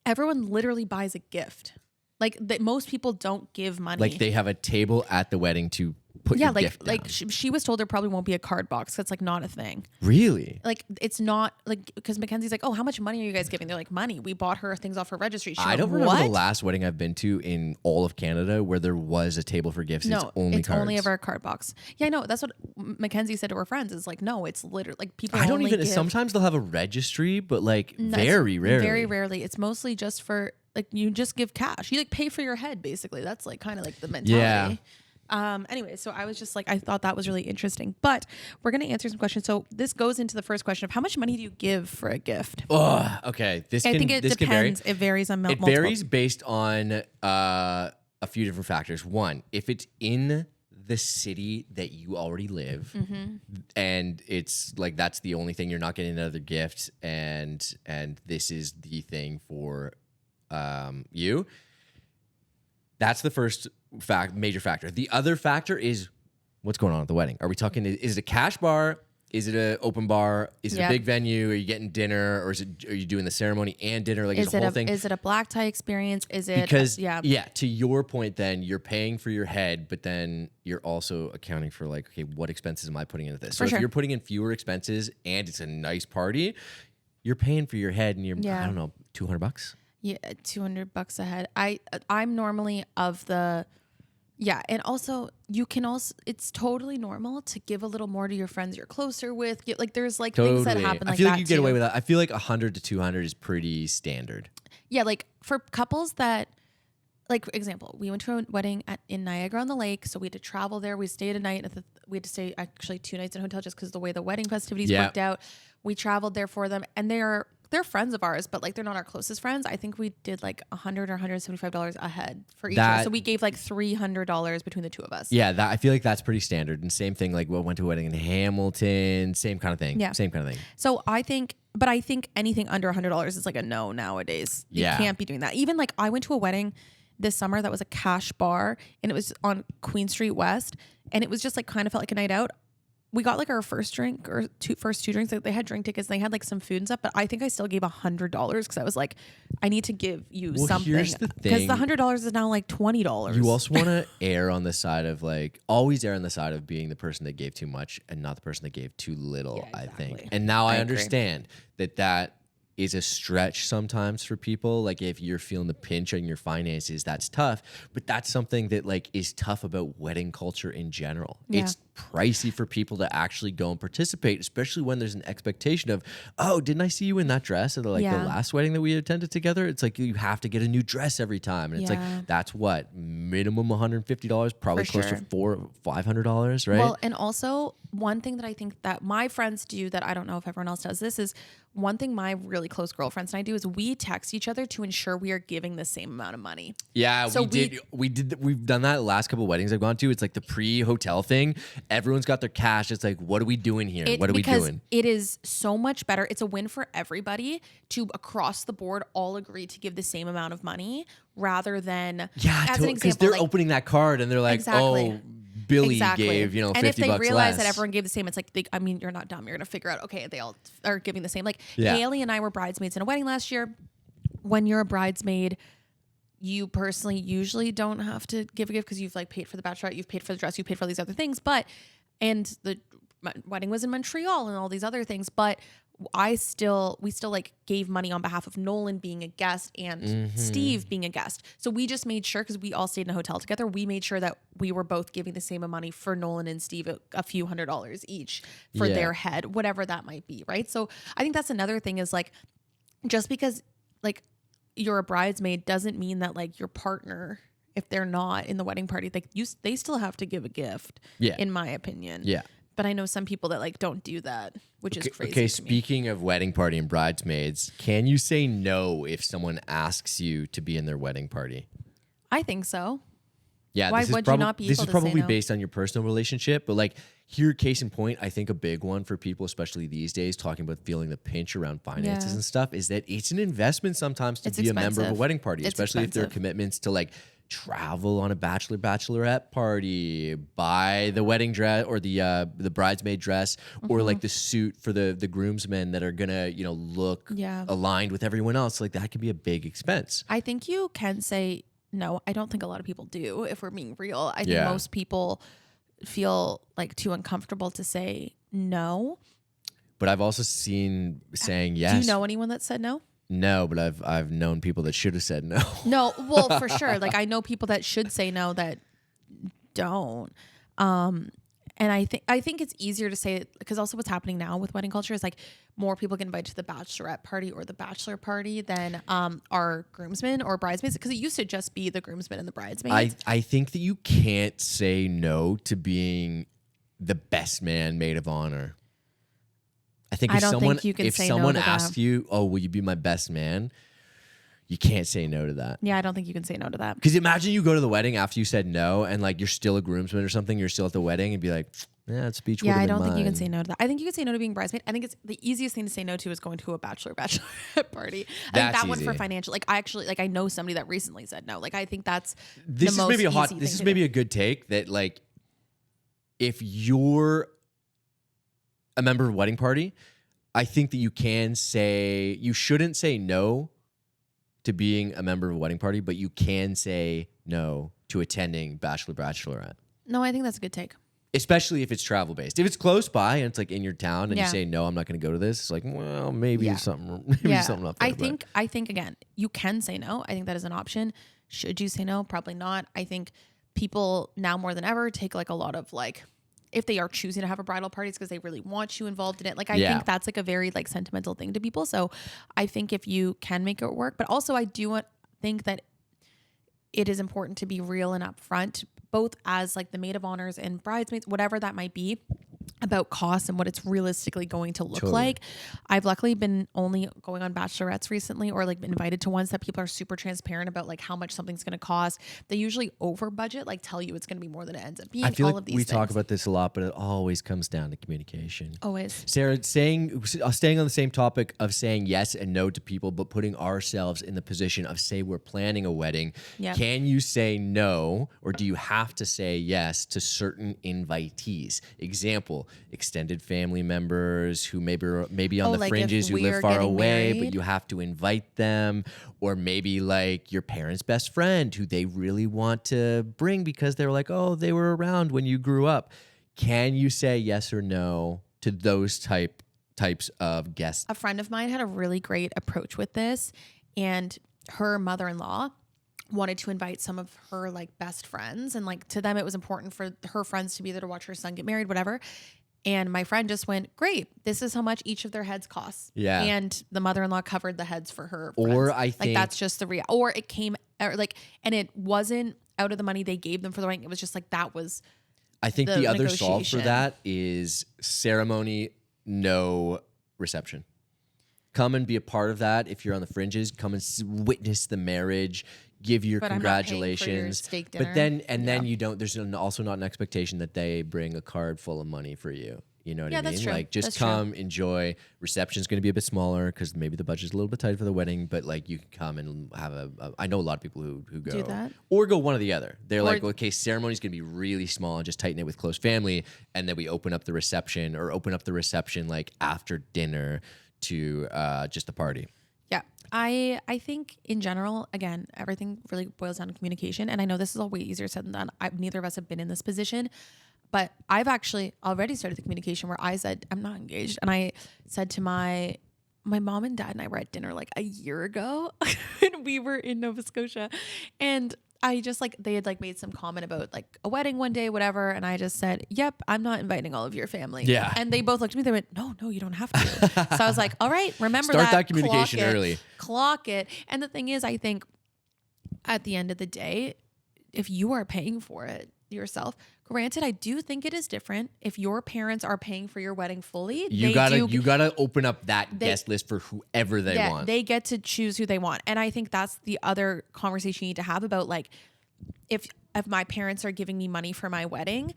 everyone literally buys a gift. Like that, most people don't give money. Like they have a table at the wedding to put your gift down. She was told there probably won't be a card box. That's like not a thing. Really? Like it's not like, because Mackenzie's like, oh, how much money are you guys giving? They're like, money. We bought her things off her registry. I don't remember the last wedding I've been to in all of Canada where there was a table for gifts. No, it's only cards. Only ever a card box. Yeah, I know. That's what Mackenzie said to her friends. Is like, no, it's literally like people. I don't only even. give, sometimes they'll have a registry, but like very rarely. Very rarely. It's mostly just for like you just give cash. You like pay for your head basically. That's like kind of like the mentality. Yeah. Anyway, so I was just like, I thought that was really interesting, but we're going to answer some questions. So this goes into the first question of how much money do you give for a gift? Oh, okay. I think it depends. It varies on multiple. It varies based on a few different factors. One, if it's in the city that you already live, and it's like that's the only thing, you're not getting another gift, and this is the thing for you. That's the first major factor. The other factor is what's going on at the wedding. Are we talking? Is it a cash bar? Is it an open bar? Is it a big venue? Are you getting dinner, or are you doing the ceremony and dinner? Like is the whole thing? Is it a black tie experience? Is it because to your point, then you're paying for your head, but then you're also accounting for like, okay, what expenses am I putting into this? So if you're putting in fewer expenses and it's a nice party, you're paying for your head, and you're I don't know, $200. Yeah, $200 a head. I'm normally of the and also you can also, it's totally normal to give a little more to your friends you're closer with. Like there's like things that happen like that. I feel like you get away with that. I feel like 100 to 200 is pretty standard. Yeah, like for couples that, like for example, we went to a wedding in Niagara on the Lake, so we had to travel there. We stayed a night we had to stay actually 2 nights in a hotel just because of the way the wedding festivities worked out. We traveled there for them, and they're friends of ours, but like they're not our closest friends. I think we did like $100 or $175 a head for each. So we gave like $300 between the two of us. Yeah, I feel like that's pretty standard. And same thing, like we went to a wedding in Hamilton, same kind of thing. Yeah, same kind of thing. So I think anything under $100 is like a no nowadays. You can't be doing that. Even like I went to a wedding this summer that was a cash bar, and it was on Queen Street West, and it was just like kind of felt like a night out. We got like our first drink or first two drinks. Like they had drink tickets. And they had like some food and stuff, but I think I still gave $100 because I was like, I need to give you something. Here's the thing, because the $100 is now like $20. You also want to err on the side of like always err on the side of being the person that gave too much and not the person that gave too little. Yeah, exactly. I think. And now I understand that is a stretch sometimes for people. Like if you're feeling the pinch on your finances, that's tough. But that's something that like is tough about wedding culture in general. Yeah. It's pricey for people to actually go and participate, especially when there's an expectation of, oh, didn't I see you in that dress at like the last wedding that we attended together? It's like you have to get a new dress every time. And it's like, that's what, minimum $150, probably close to $500, right? Well, and also one thing that I think that my friends do that I don't know if everyone else does this is one thing my really close girlfriends and I do is we text each other to ensure we are giving the same amount of money. Yeah, so we've done that the last couple of weddings I've gone to. It's like the pre-hotel thing. Everyone's got their cash. It's like, what are we doing here? What are we doing? It is so much better. It's a win for everybody to across the board all agree to give the same amount of money rather than as an example, because they're opening that card and they're like, oh, Billy gave, $50 and if they realize less. that everyone gave the same, it's like, you're not dumb. You're going to figure out, okay, they all are giving the same. Like Haley and I were bridesmaids in a wedding last year. When you're a bridesmaid, you personally usually don't have to give a gift because you've like paid for the bachelorette, you've paid for the dress, you've paid for all these other things. And the my wedding was in Montreal and all these other things, but we still like gave money on behalf of Nolan being a guest and Steve being a guest. So we just made sure, because we all stayed in a hotel together, we made sure that we were both giving the same amount of money for Nolan and Steve, a few $100s each for their head, whatever that might be. Right. So I think that's another thing is like, just because like you're a bridesmaid doesn't mean that like your partner, if they're not in the wedding party, like they still have to give a gift, in my opinion. Yeah. But I know some people that like don't do that, which is crazy. Okay, to me. speaking of wedding party and bridesmaids, can you say no if someone asks you to be in their wedding party? I think so. Yeah, Why would you not be able to say This is probably no? based on your personal relationship, but like here, case in point, I think a big one for people, especially these days, talking about feeling the pinch around finances and stuff, is that it's an investment sometimes to be a member of a wedding party, especially if there are commitments to like travel on a bachelorette party, buy the wedding dress or the bridesmaid dress, or like the suit for the groomsmen that are gonna look aligned with everyone else. Like that could be a big expense. I think you can say no. I don't think a lot of people do, if we're being real. I think most people feel like too uncomfortable to say no. But I've also seen saying yes. Do you know anyone that said no? No, but I've known people that should have said no. No, well, for sure. Like I know people that should say no that don't. And I think it's easier to say, because also what's happening now with wedding culture is like more people get invited to the bachelorette party or the bachelor party than our groomsmen or bridesmaids, because it used to just be the groomsmen and the bridesmaids. I think that you can't say no to being the best man, maid of honor. I think if someone asked you, "Oh, will you be my best man?" You can't say no to that. Yeah, I don't think you can say no to that. Because imagine you go to the wedding after you said no, and like you're still a groomsman or something, you're still at the wedding, and be like, "Yeah, that speech would have been I don't think you can mine." say no to that. I think you can say no to being bridesmaid. I think it's the easiest thing to say no to is going to a bachelorette party. I think that one for financial. Like I know somebody that recently said no. Like I think that's this is maybe a good take that like if you're a member of a wedding party, I think that you shouldn't say no to being a member of a wedding party, but you can say no to attending bachelorette. No, I think that's a good take. Especially if it's travel based. If it's close by and it's like in your town and you say no, I'm not going to go to this. It's like, well, maybe something up there. I think again, you can say no. I think that is an option. Should you say no? Probably not. I think people now more than ever take like a lot of like, if they are choosing to have a bridal party, it's because they really want you involved in it. Like, I think that's like a very like sentimental thing to people. So I think if you can make it work, but also I do think that it is important to be real and upfront, both as like the maid of honors and bridesmaids, whatever that might be, about costs and what it's realistically going to look like. I've luckily been only going on bachelorettes recently, or like been invited to ones that people are super transparent about like how much something's going to cost. They usually over budget, like tell you it's going to be more than it ends up being. I feel all like of these we things. talk about this a lot, but it always comes down to communication. Always. Sarah, staying on the same topic of saying yes and no to people, but putting ourselves in the position of, say, we're planning a wedding. Yep. Can you say no, or do you have to say yes to certain invitees? Example, extended family members who maybe on the like fringes, if who live we're far getting away, married? but you have to invite them, or maybe like your parents' best friend who they really want to bring because they were like, oh, they were around when you grew up. Can you say yes or no to those types of guests? A friend of mine had a really great approach with this, and her mother-in-law wanted to invite some of her like best friends, and like to them it was important for her friends to be there to watch her son get married, whatever. And my friend just went, great, this is how much each of their heads costs. Yeah. And the mother-in-law covered the heads for her friends. Or I think like that's just the or it came like, and it wasn't out of the money they gave them for the wedding. It was just like, that was I think the other solve for that is ceremony, no reception. Come and be a part of that. If you're on the fringes, come and witness the marriage, give your congratulations. I'm not paying for your steak dinner. But then you don't, there's also not an expectation that they bring a card full of money for you. You know what I mean? That's true. Like just come, enjoy. Reception's going to be a bit smaller because maybe the budget's a little bit tight for the wedding, but like you can come and have I know a lot of people who go do that, or go one or the other. They're like, okay, ceremony's going to be really small and just tighten it with close family. And then we open up the reception like after dinner to just a party. Yeah. I think in general, again, everything really boils down to communication. And I know this is all way easier said than done. Neither of us have been in this position, But I've actually already started the communication where I said, I'm not engaged. And I said to my mom and dad and I were at dinner like a year ago and we were in Nova Scotia. And I just like, they had like made some comment about like a wedding one day, whatever. And I just said, yep, I'm not inviting all of your family. Yeah. And they both looked at me. They went, no, you don't have to. So I was like, all right, remember Start that clock communication it, early. Clock it. And the thing is, I think at the end of the day, if you are paying for it yourself, granted, I do think it is different. If your parents are paying for your wedding fully, you gotta open up that guest list for whoever they want. They get to choose who they want. And I think that's the other conversation you need to have about like, if my parents are giving me money for my wedding,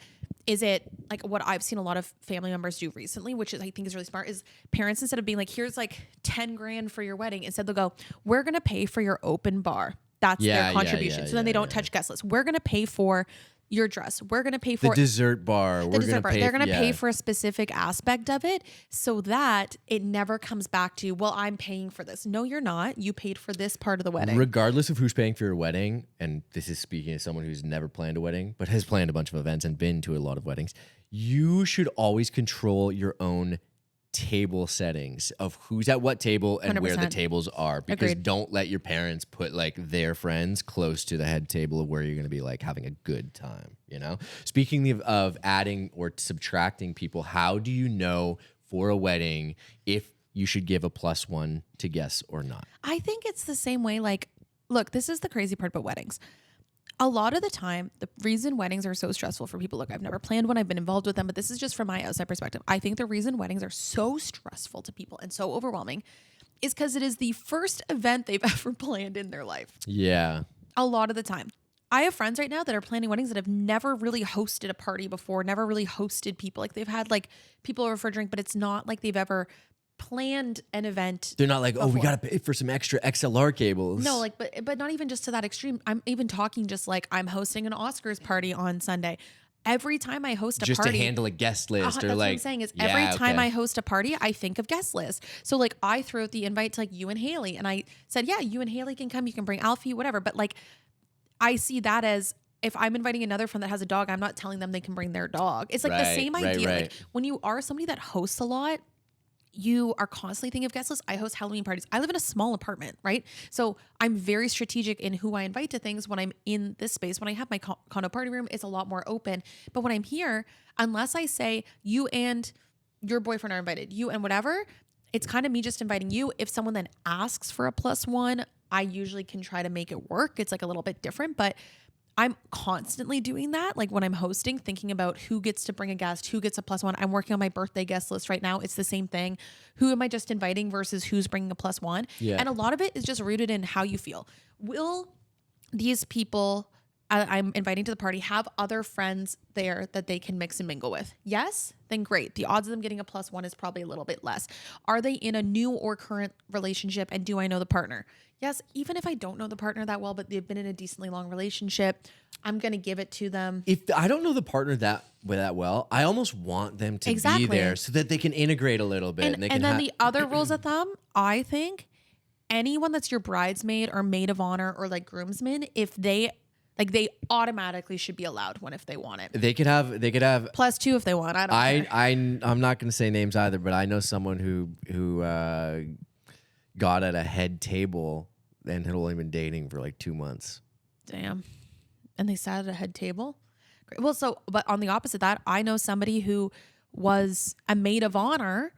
is it like what I've seen a lot of family members do recently, which is I think is really smart, is parents, instead of being like, here's like 10 grand for your wedding, instead they'll go, we're going to pay for your open bar. That's their contribution. So then they don't touch guest list. We're going to pay for your dress. We're going to pay for the dessert bar. They're going to pay for a specific aspect of it so that it never comes back to, well, I'm paying for this. No, you're not. You paid for this part of the wedding. Regardless of who's paying for your wedding, and this is speaking as someone who's never planned a wedding, but has planned a bunch of events and been to a lot of weddings, you should always control your own table settings of who's at what table and 100%. Where the tables are, because Agreed. Don't let your parents put like their friends close to the head table of where you're going to be like having a good time, you know? Speaking of adding or subtracting people, how do you know for a wedding if you should give a +1 to guests or not? I think it's the same way. Like, look, this is the crazy part about weddings. A lot of the time, the reason weddings are so stressful for people, look, I've never planned one, I've been involved with them, but this is just from my outside perspective. I think the reason weddings are so stressful to people and so overwhelming is because it is the first event they've ever planned in their life. Yeah. A lot of the time. I have friends right now that are planning weddings that have never really hosted a party before, never really hosted people. Like they've had like people over for a drink, but it's not like they've ever planned an event. They're not like, oh, before. we got to pay for some extra XLR cables. No, like, but not even just to that extreme. I'm even talking just like I'm hosting an Oscars party on Sunday. Every time I host a just party, to handle a guest list, or that's like, what I'm saying is every time I host a party, I think of guest list. So like I threw out the invite to like you and Haley, and I said, yeah, you and Haley can come. You can bring Alfie, whatever. But like, I see that as, if I'm inviting another friend that has a dog, I'm not telling them they can bring their dog. It's like the same idea. Right. Like when you are somebody that hosts a lot, you are constantly thinking of guest lists. I host Halloween parties. I live in a small apartment, right? So I'm very strategic in who I invite to things when I'm in this space. When I have my condo party room, it's a lot more open. But when I'm here, unless I say you and your boyfriend are invited, you and whatever, it's kind of me just inviting you. If someone then asks for a +1, I usually can try to make it work. It's like a little bit different, but I'm constantly doing that. Like when I'm hosting, thinking about who gets to bring a guest, who gets a +1. I'm working on my birthday guest list right now. It's the same thing. Who am I just inviting versus who's bringing a +1? Yeah. And a lot of it is just rooted in how you feel. Will these people I'm inviting to the party have other friends there that they can mix and mingle with? Yes? Then great. The odds of them getting a +1 is probably a little bit less. Are they in a new or current relationship, and do I know the partner? Yes, even if I don't know the partner that well, but they've been in a decently long relationship, I'm going to give it to them. If I don't know the partner that well, I almost want them to be there so that they can integrate a little bit. And then the other rules of thumb, I think anyone that's your bridesmaid or maid of honor or like groomsmen, if they automatically should be allowed one if they want it. They could have +2 if they want. I don't care. I'm not going to say names either, but I know someone who got at a head table and had only been dating for like 2 months. Damn. And they sat at a head table? Great. Well, but on the opposite of that, I know somebody who was a maid of honor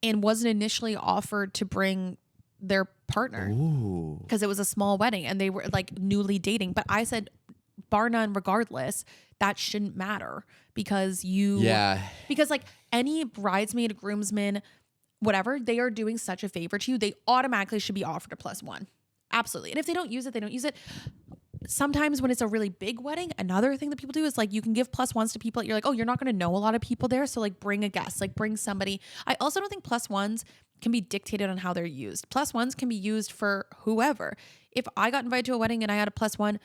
and wasn't initially offered to bring their partner because it was a small wedding and they were like newly dating. But I said, bar none, regardless, that shouldn't matter because like any bridesmaid, groomsman, whatever, they are doing such a favor to you. They automatically should be offered a +1. Absolutely. And if they don't use it, they don't use it. Sometimes when it's a really big wedding, another thing that people do is like you can give +1s to people that you're like, oh, you're not going to know a lot of people there. So like bring a guest, like bring somebody. I also don't think +1s can be dictated on how they're used. +1s can be used for whoever. If I got invited to a wedding and I had a +1,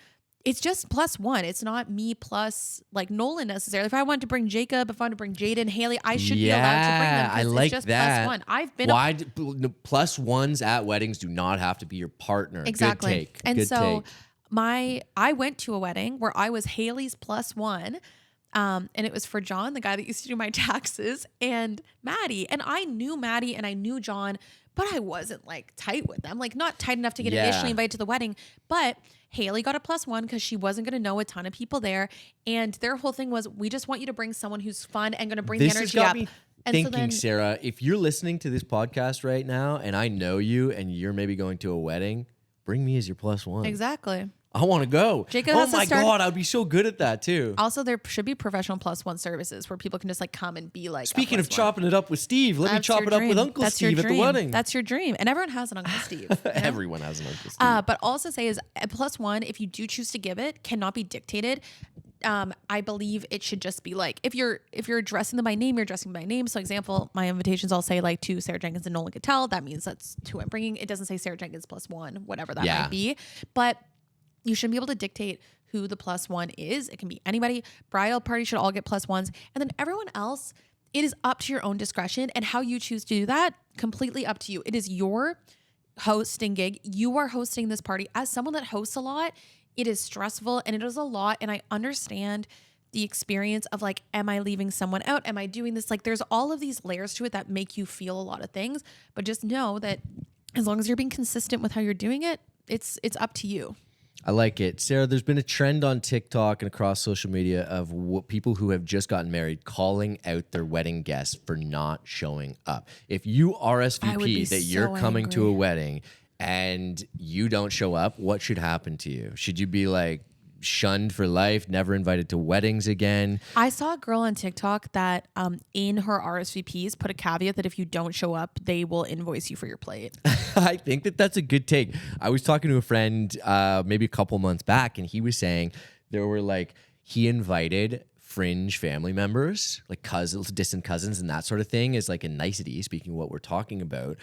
it's just +1. It's not me plus like Nolan necessarily. If I wanted to bring Jacob, if I wanted to bring Jaden, Haley, I should be allowed to bring them. I like it's just that. +1. I've been +1s at weddings do not have to be your partner. Exactly. Good take. And Good so take. I went to a wedding where I was Haley's +1. And it was for John, the guy that used to do my taxes, and Maddie. And I knew Maddie and I knew John, but I wasn't like tight with them, like not tight enough to get initially invited to the wedding. But Haley got a +1 because she wasn't going to know a ton of people there. And their whole thing was, we just want you to bring someone who's fun and going to bring the energy up. And thinking, Sarah, if you're listening to this podcast right now and I know you and you're maybe going to a wedding, bring me as your +1. Exactly. I want to go. Jacob oh my God, I'd be so good at that too. Also, there should be professional +1 services where people can just like come and be like. Speaking of chopping it up with Steve, let me chop it up with Uncle Steve at the wedding. That's your dream. And everyone has an Uncle Steve. Everyone has an Uncle Steve. But also say is a +1, if you do choose to give it, cannot be dictated. I believe it should just be like, if you're addressing them by name, you're addressing them by name. So example, my invitations, I'll say like to Sarah Jenkins and Nolan Cattell. That means that's who I'm bringing. It doesn't say Sarah Jenkins +1, whatever that might be. But you shouldn't be able to dictate who the +1 is. It can be anybody. Bridal party should all get +1s. And then everyone else, it is up to your own discretion, and how you choose to do that, completely up to you. It is your hosting gig. You are hosting this party. As someone that hosts a lot, it is stressful and it is a lot. And I understand the experience of like, am I leaving someone out? Am I doing this? Like there's all of these layers to it that make you feel a lot of things, but just know that as long as you're being consistent with how you're doing it, it's up to you. I like it. Sarah, there's been a trend on TikTok and across social media of people who have just gotten married calling out their wedding guests for not showing up. If you RSVP that you're coming to a wedding and you don't show up, what should happen to you? Should you be like shunned for life, never invited to weddings again? I saw a girl on TikTok that in her RSVPs put a caveat that if you don't show up, they will invoice you for your plate. I think that that's a good take. I was talking to a friend maybe a couple months back, and he was saying there were like, he invited fringe family members, like cousins, distant cousins and that sort of thing, as like a nicety, speaking of what we're talking about.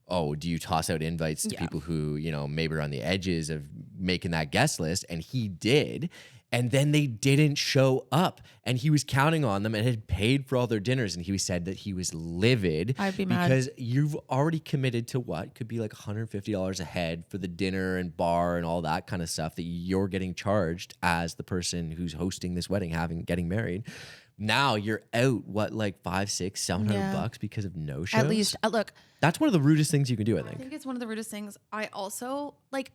Oh, do you toss out invites to people who, you know, maybe are on the edges of making that guest list? And he did. And then they didn't show up. And he was counting on them and had paid for all their dinners. And he said that he was livid. I'd be mad. Because you've already committed to what could be like $150 a head for the dinner and bar and all that kind of stuff that you're getting charged as the person who's hosting this wedding, getting married. Now you're out, what, like $500, $600, $700 because of no shows? At least, look. That's one of the rudest things you can do, I think. I think it's one of the rudest things. I also, like,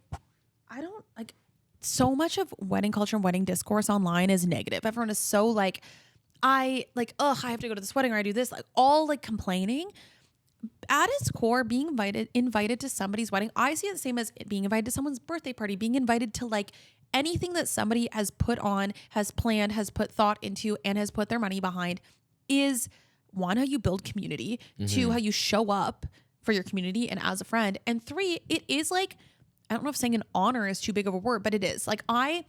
I don't, like, so much of wedding culture and wedding discourse online is negative. Everyone is so, like, I have to go to this wedding or I do this, like, all, like, complaining. At its core, being invited to somebody's wedding, I see it the same as being invited to someone's birthday party, being invited to, like, anything that somebody has put on, has planned, has put thought into, and has put their money behind is, one, how you build community, two, how you show up for your community and as a friend, and three, it is like, I don't know if saying an honor is too big of a word, but it is. Like, I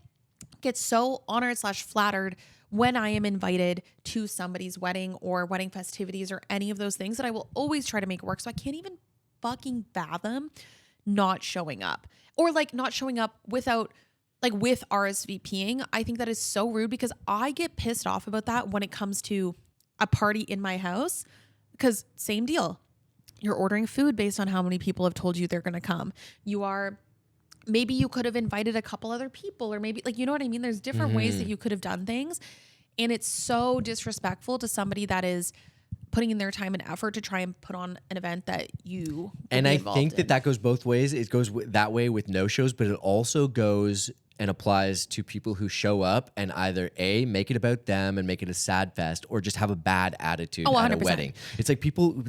get so honored / flattered when I am invited to somebody's wedding or wedding festivities or any of those things that I will always try to make work. So I can't even fucking fathom not showing up, or like not showing up without, like, with RSVPing. I think that is so rude because I get pissed off about that when it comes to a party in my house, because same deal. You're ordering food based on how many people have told you they're going to come. Maybe you could have invited a couple other people, or maybe, like, you know what I mean? There's different ways that you could have done things. And it's so disrespectful to somebody that is putting in their time and effort to try and put on an event that you and I think that goes both ways. It goes that way with no shows, but it also goes and applies to people who show up and either A, make it about them and make it a sad fest, or just have a bad attitude at a wedding. It's like people,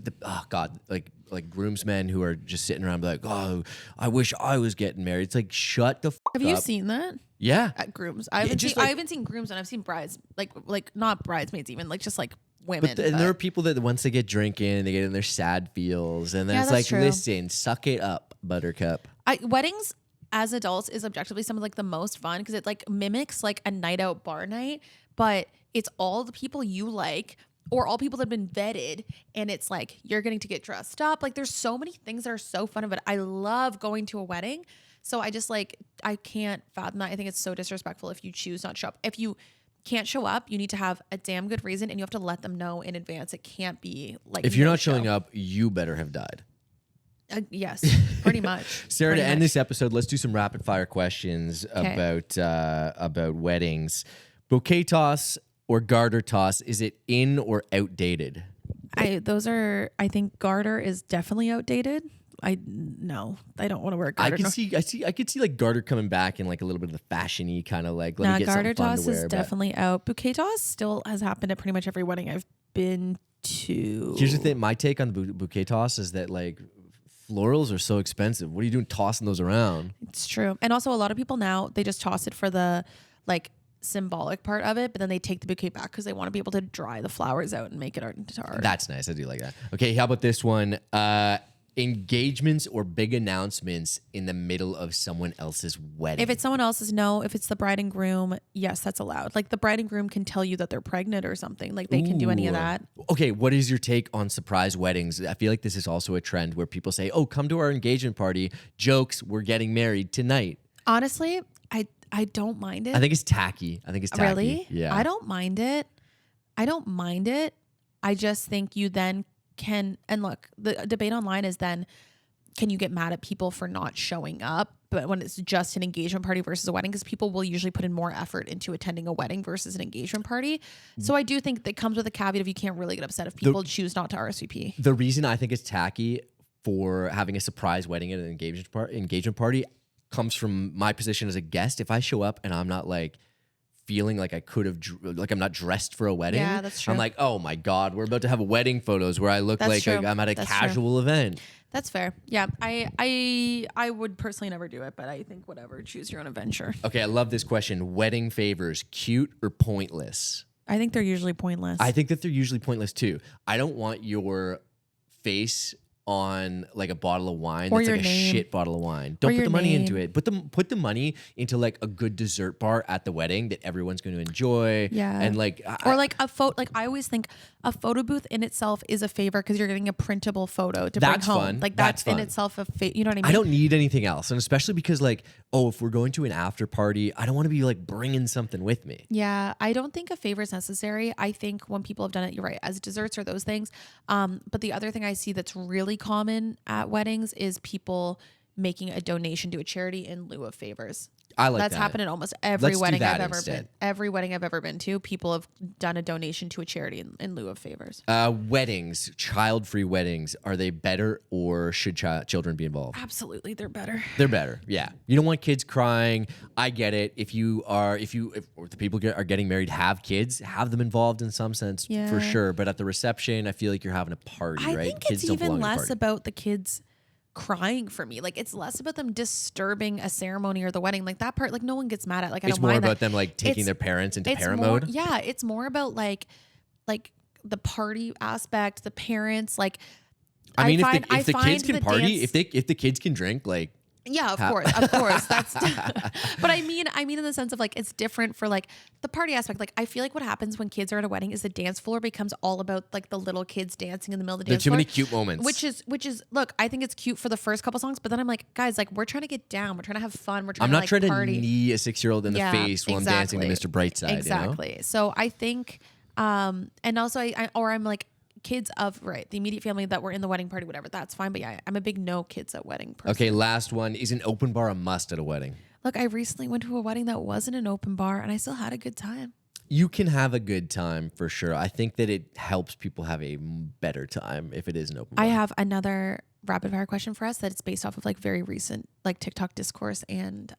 like groomsmen who are just sitting around like, oh, I wish I was getting married. It's like, shut the f up. Have you seen that? Yeah. At grooms. I haven't seen grooms, and I've seen brides, like not bridesmaids even, like just like women. And there are people that once they get drinking, they get in their sad feels, and then it's like, listen, suck it up, buttercup. Weddings as adults is objectively some of like the most fun because it like mimics like a night out bar night, but it's all the people you like or all people that have been vetted, and it's like you're getting to get dressed up. Like there's so many things that are so fun of it. I love going to a wedding. So I just like, I can't fathom that. I think it's so disrespectful if you choose not to show up. If you can't show up, you need to have a damn good reason, and you have to let them know in advance. It can't be like, if you're not showing up, you better have died. Yes, pretty much. Sarah, to end this episode, let's do some rapid fire questions about weddings. Bouquet toss or garter toss? Is it in or outdated? I think garter is definitely outdated. I don't want to wear garter. I could see like garter coming back in like a little bit of the fashion-y kind of like, let me get garter something fun toss to wear. is definitely out. Bouquet toss still has happened at pretty much every wedding I've been to. Here's the thing. My take on the bouquet toss is that like florals are so expensive. What are you doing tossing those around? It's true. And also a lot of people now, they just toss it for the like symbolic part of it, but then they take the bouquet back because they want to be able to dry the flowers out and make it art. That's nice. I do like that. Okay, how about this one? Engagements or big announcements in the middle of someone else's wedding. If it's someone else's, no. If it's the bride and groom, yes, that's allowed. Like the bride and groom can tell you that they're pregnant or something. Like they can do any of that. Okay, what is your take on surprise weddings? I feel like this is also a trend where people say, "Oh, come to our engagement party. Jokes, we're getting married tonight." Honestly, I don't mind it. I think it's tacky. Really? Yeah. I don't mind it. I just think you then can, and look, the debate online is then, can you get mad at people for not showing up? But when it's just an engagement party versus a wedding, because people will usually put in more effort into attending a wedding versus an engagement party. So I do think that comes with a caveat of you can't really get upset if people choose not to RSVP. The reason I think it's tacky for having a surprise wedding at an engagement party comes from my position as a guest. If I show up and I'm not like feeling like I could have, like I'm not dressed for a wedding. Yeah, that's true. I'm like, oh my God, we're about to have wedding photos where I look That's like true. I'm at a That's casual event. That's fair. Yeah, I would personally never do it, but I think whatever, choose your own adventure. Okay, I love this question. Wedding favors, cute or pointless? I think they're usually pointless. I think that they're usually pointless too. I don't want your face on like a bottle of wine Or that's your like a name. shit bottle of wine. Don't put your the money name. into it. Put the money into like a good dessert bar at the wedding that everyone's going to enjoy. Yeah. And like or like a photo, like I always think a photo booth in itself is a favor because you're getting a printable photo to bring That's home. fun. Like That's in fun. itself you know what I mean? I don't need anything else. And especially because like, oh, if we're going to an after party, I don't want to be like bringing something with me. Yeah, I don't think a favor is necessary. I think when people have done it, you're right, as desserts or those things. But the other thing I see that's really common at weddings is people making a donation to a charity in lieu of favors. I like That's that. happened at almost every Let's do wedding that I've ever instead. been. Every wedding I've ever been to, people have done a donation to a charity in lieu of favors. Weddings, child-free weddings, are they better or should children be involved? Absolutely, they're better. They're better. Yeah. You don't want kids crying. I get it. If the people are getting married have kids, have them involved in some sense Yeah. for sure. But at the reception, I feel like you're having a party, I right? think Kids it's don't even belong in a less party. about the kids crying for me. Like it's less about them disturbing a ceremony or the wedding. Like that part, like no one gets mad at. Like I It's don't more mind about that. them like taking It's- their parents into It's parent more, mode. yeah, it's more about like the party aspect, the parents. Like I mean, find, if the kids can the party, dance- if the kids can drink, like yeah, of course. That's, but I mean in the sense of like it's different for like the party aspect. Like I feel like what happens when kids are at a wedding is the dance floor becomes all about like the little kids dancing in the middle of the there's dance too floor. many cute moments. Which is look, I think it's cute for the first couple songs, but then I'm like, guys, like we're trying to get down, we're trying to have fun, we're trying I'm to not like trying party. to knee a 6-year-old in the face while I'm dancing to Mr. Brightside. Exactly. You know? So I think, and also I'm like kids of the immediate family that were in the wedding party, whatever. That's fine. But yeah, I'm a big no kids at wedding person. Okay, last one. Is an open bar a must at a wedding? Look, I recently went to a wedding that wasn't an open bar, and I still had a good time. You can have a good time for sure. I think that it helps people have a better time if it is an open bar. I have another rapid fire question for us that it's based off of like very recent like TikTok discourse and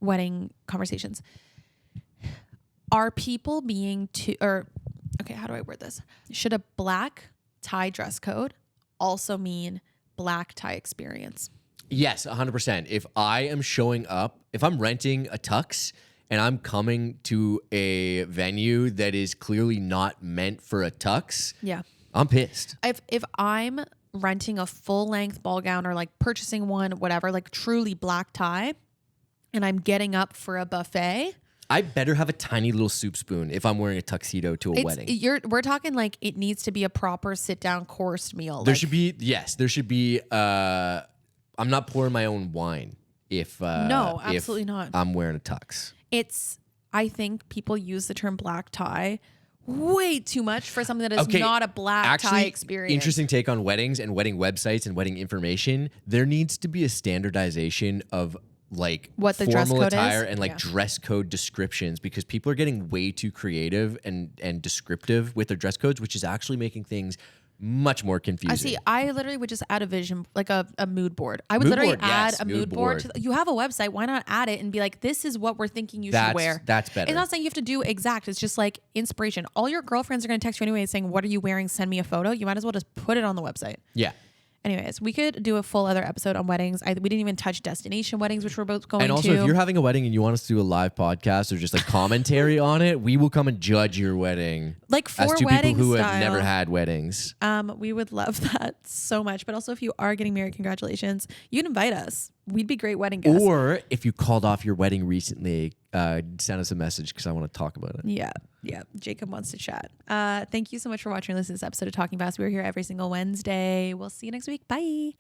wedding conversations. Are people being okay, how do I word this? Should a black tie dress code also mean black tie experience? Yes, 100%. If I am showing up, if I'm renting a tux and I'm coming to a venue that is clearly not meant for a tux, Yeah. I'm pissed. If I'm renting a full length ball gown or like purchasing one, whatever, like truly black tie, and I'm getting up for a buffet, I better have a tiny little soup spoon if I'm wearing a tuxedo to a wedding. We're talking like it needs to be a proper sit down coursed meal. There like, should be, I'm not pouring my own wine if No, absolutely not. I'm wearing a tux. I think people use the term black tie way too much for something that is not a black tie experience. Interesting take on weddings and wedding websites and wedding information. There needs to be a standardization of like what the dress formal code attire is? and like dress code descriptions, because people are getting way too creative and descriptive with their dress codes, which is actually making things much more confusing. I literally would just add a vision, like a mood board. I would Mood literally board, add yes, a mood mood board. board. You have a website. Why not add it and be like, this is what we're thinking you should wear. That's better. It's not saying you have to do exact. It's just like inspiration. All your girlfriends are going to text you anyway saying, what are you wearing? Send me a photo. You might as well just put it on the website. Yeah. Anyways, we could do a full other episode on weddings. We didn't even touch destination weddings, which we're both going to. And also, if you're having a wedding and you want us to do a live podcast or just like commentary on it, we will come and judge your wedding. Like for as two wedding people who style. have never had weddings. We would love that so much. But also, if you are getting married, congratulations. You can invite us. We'd be great wedding guests. Or if you called off your wedding recently, send us a message because I want to talk about it. Yeah. Jacob wants to chat. Thank you so much for watching this episode of Talking Fast. We're here every single Wednesday. We'll see you next week. Bye.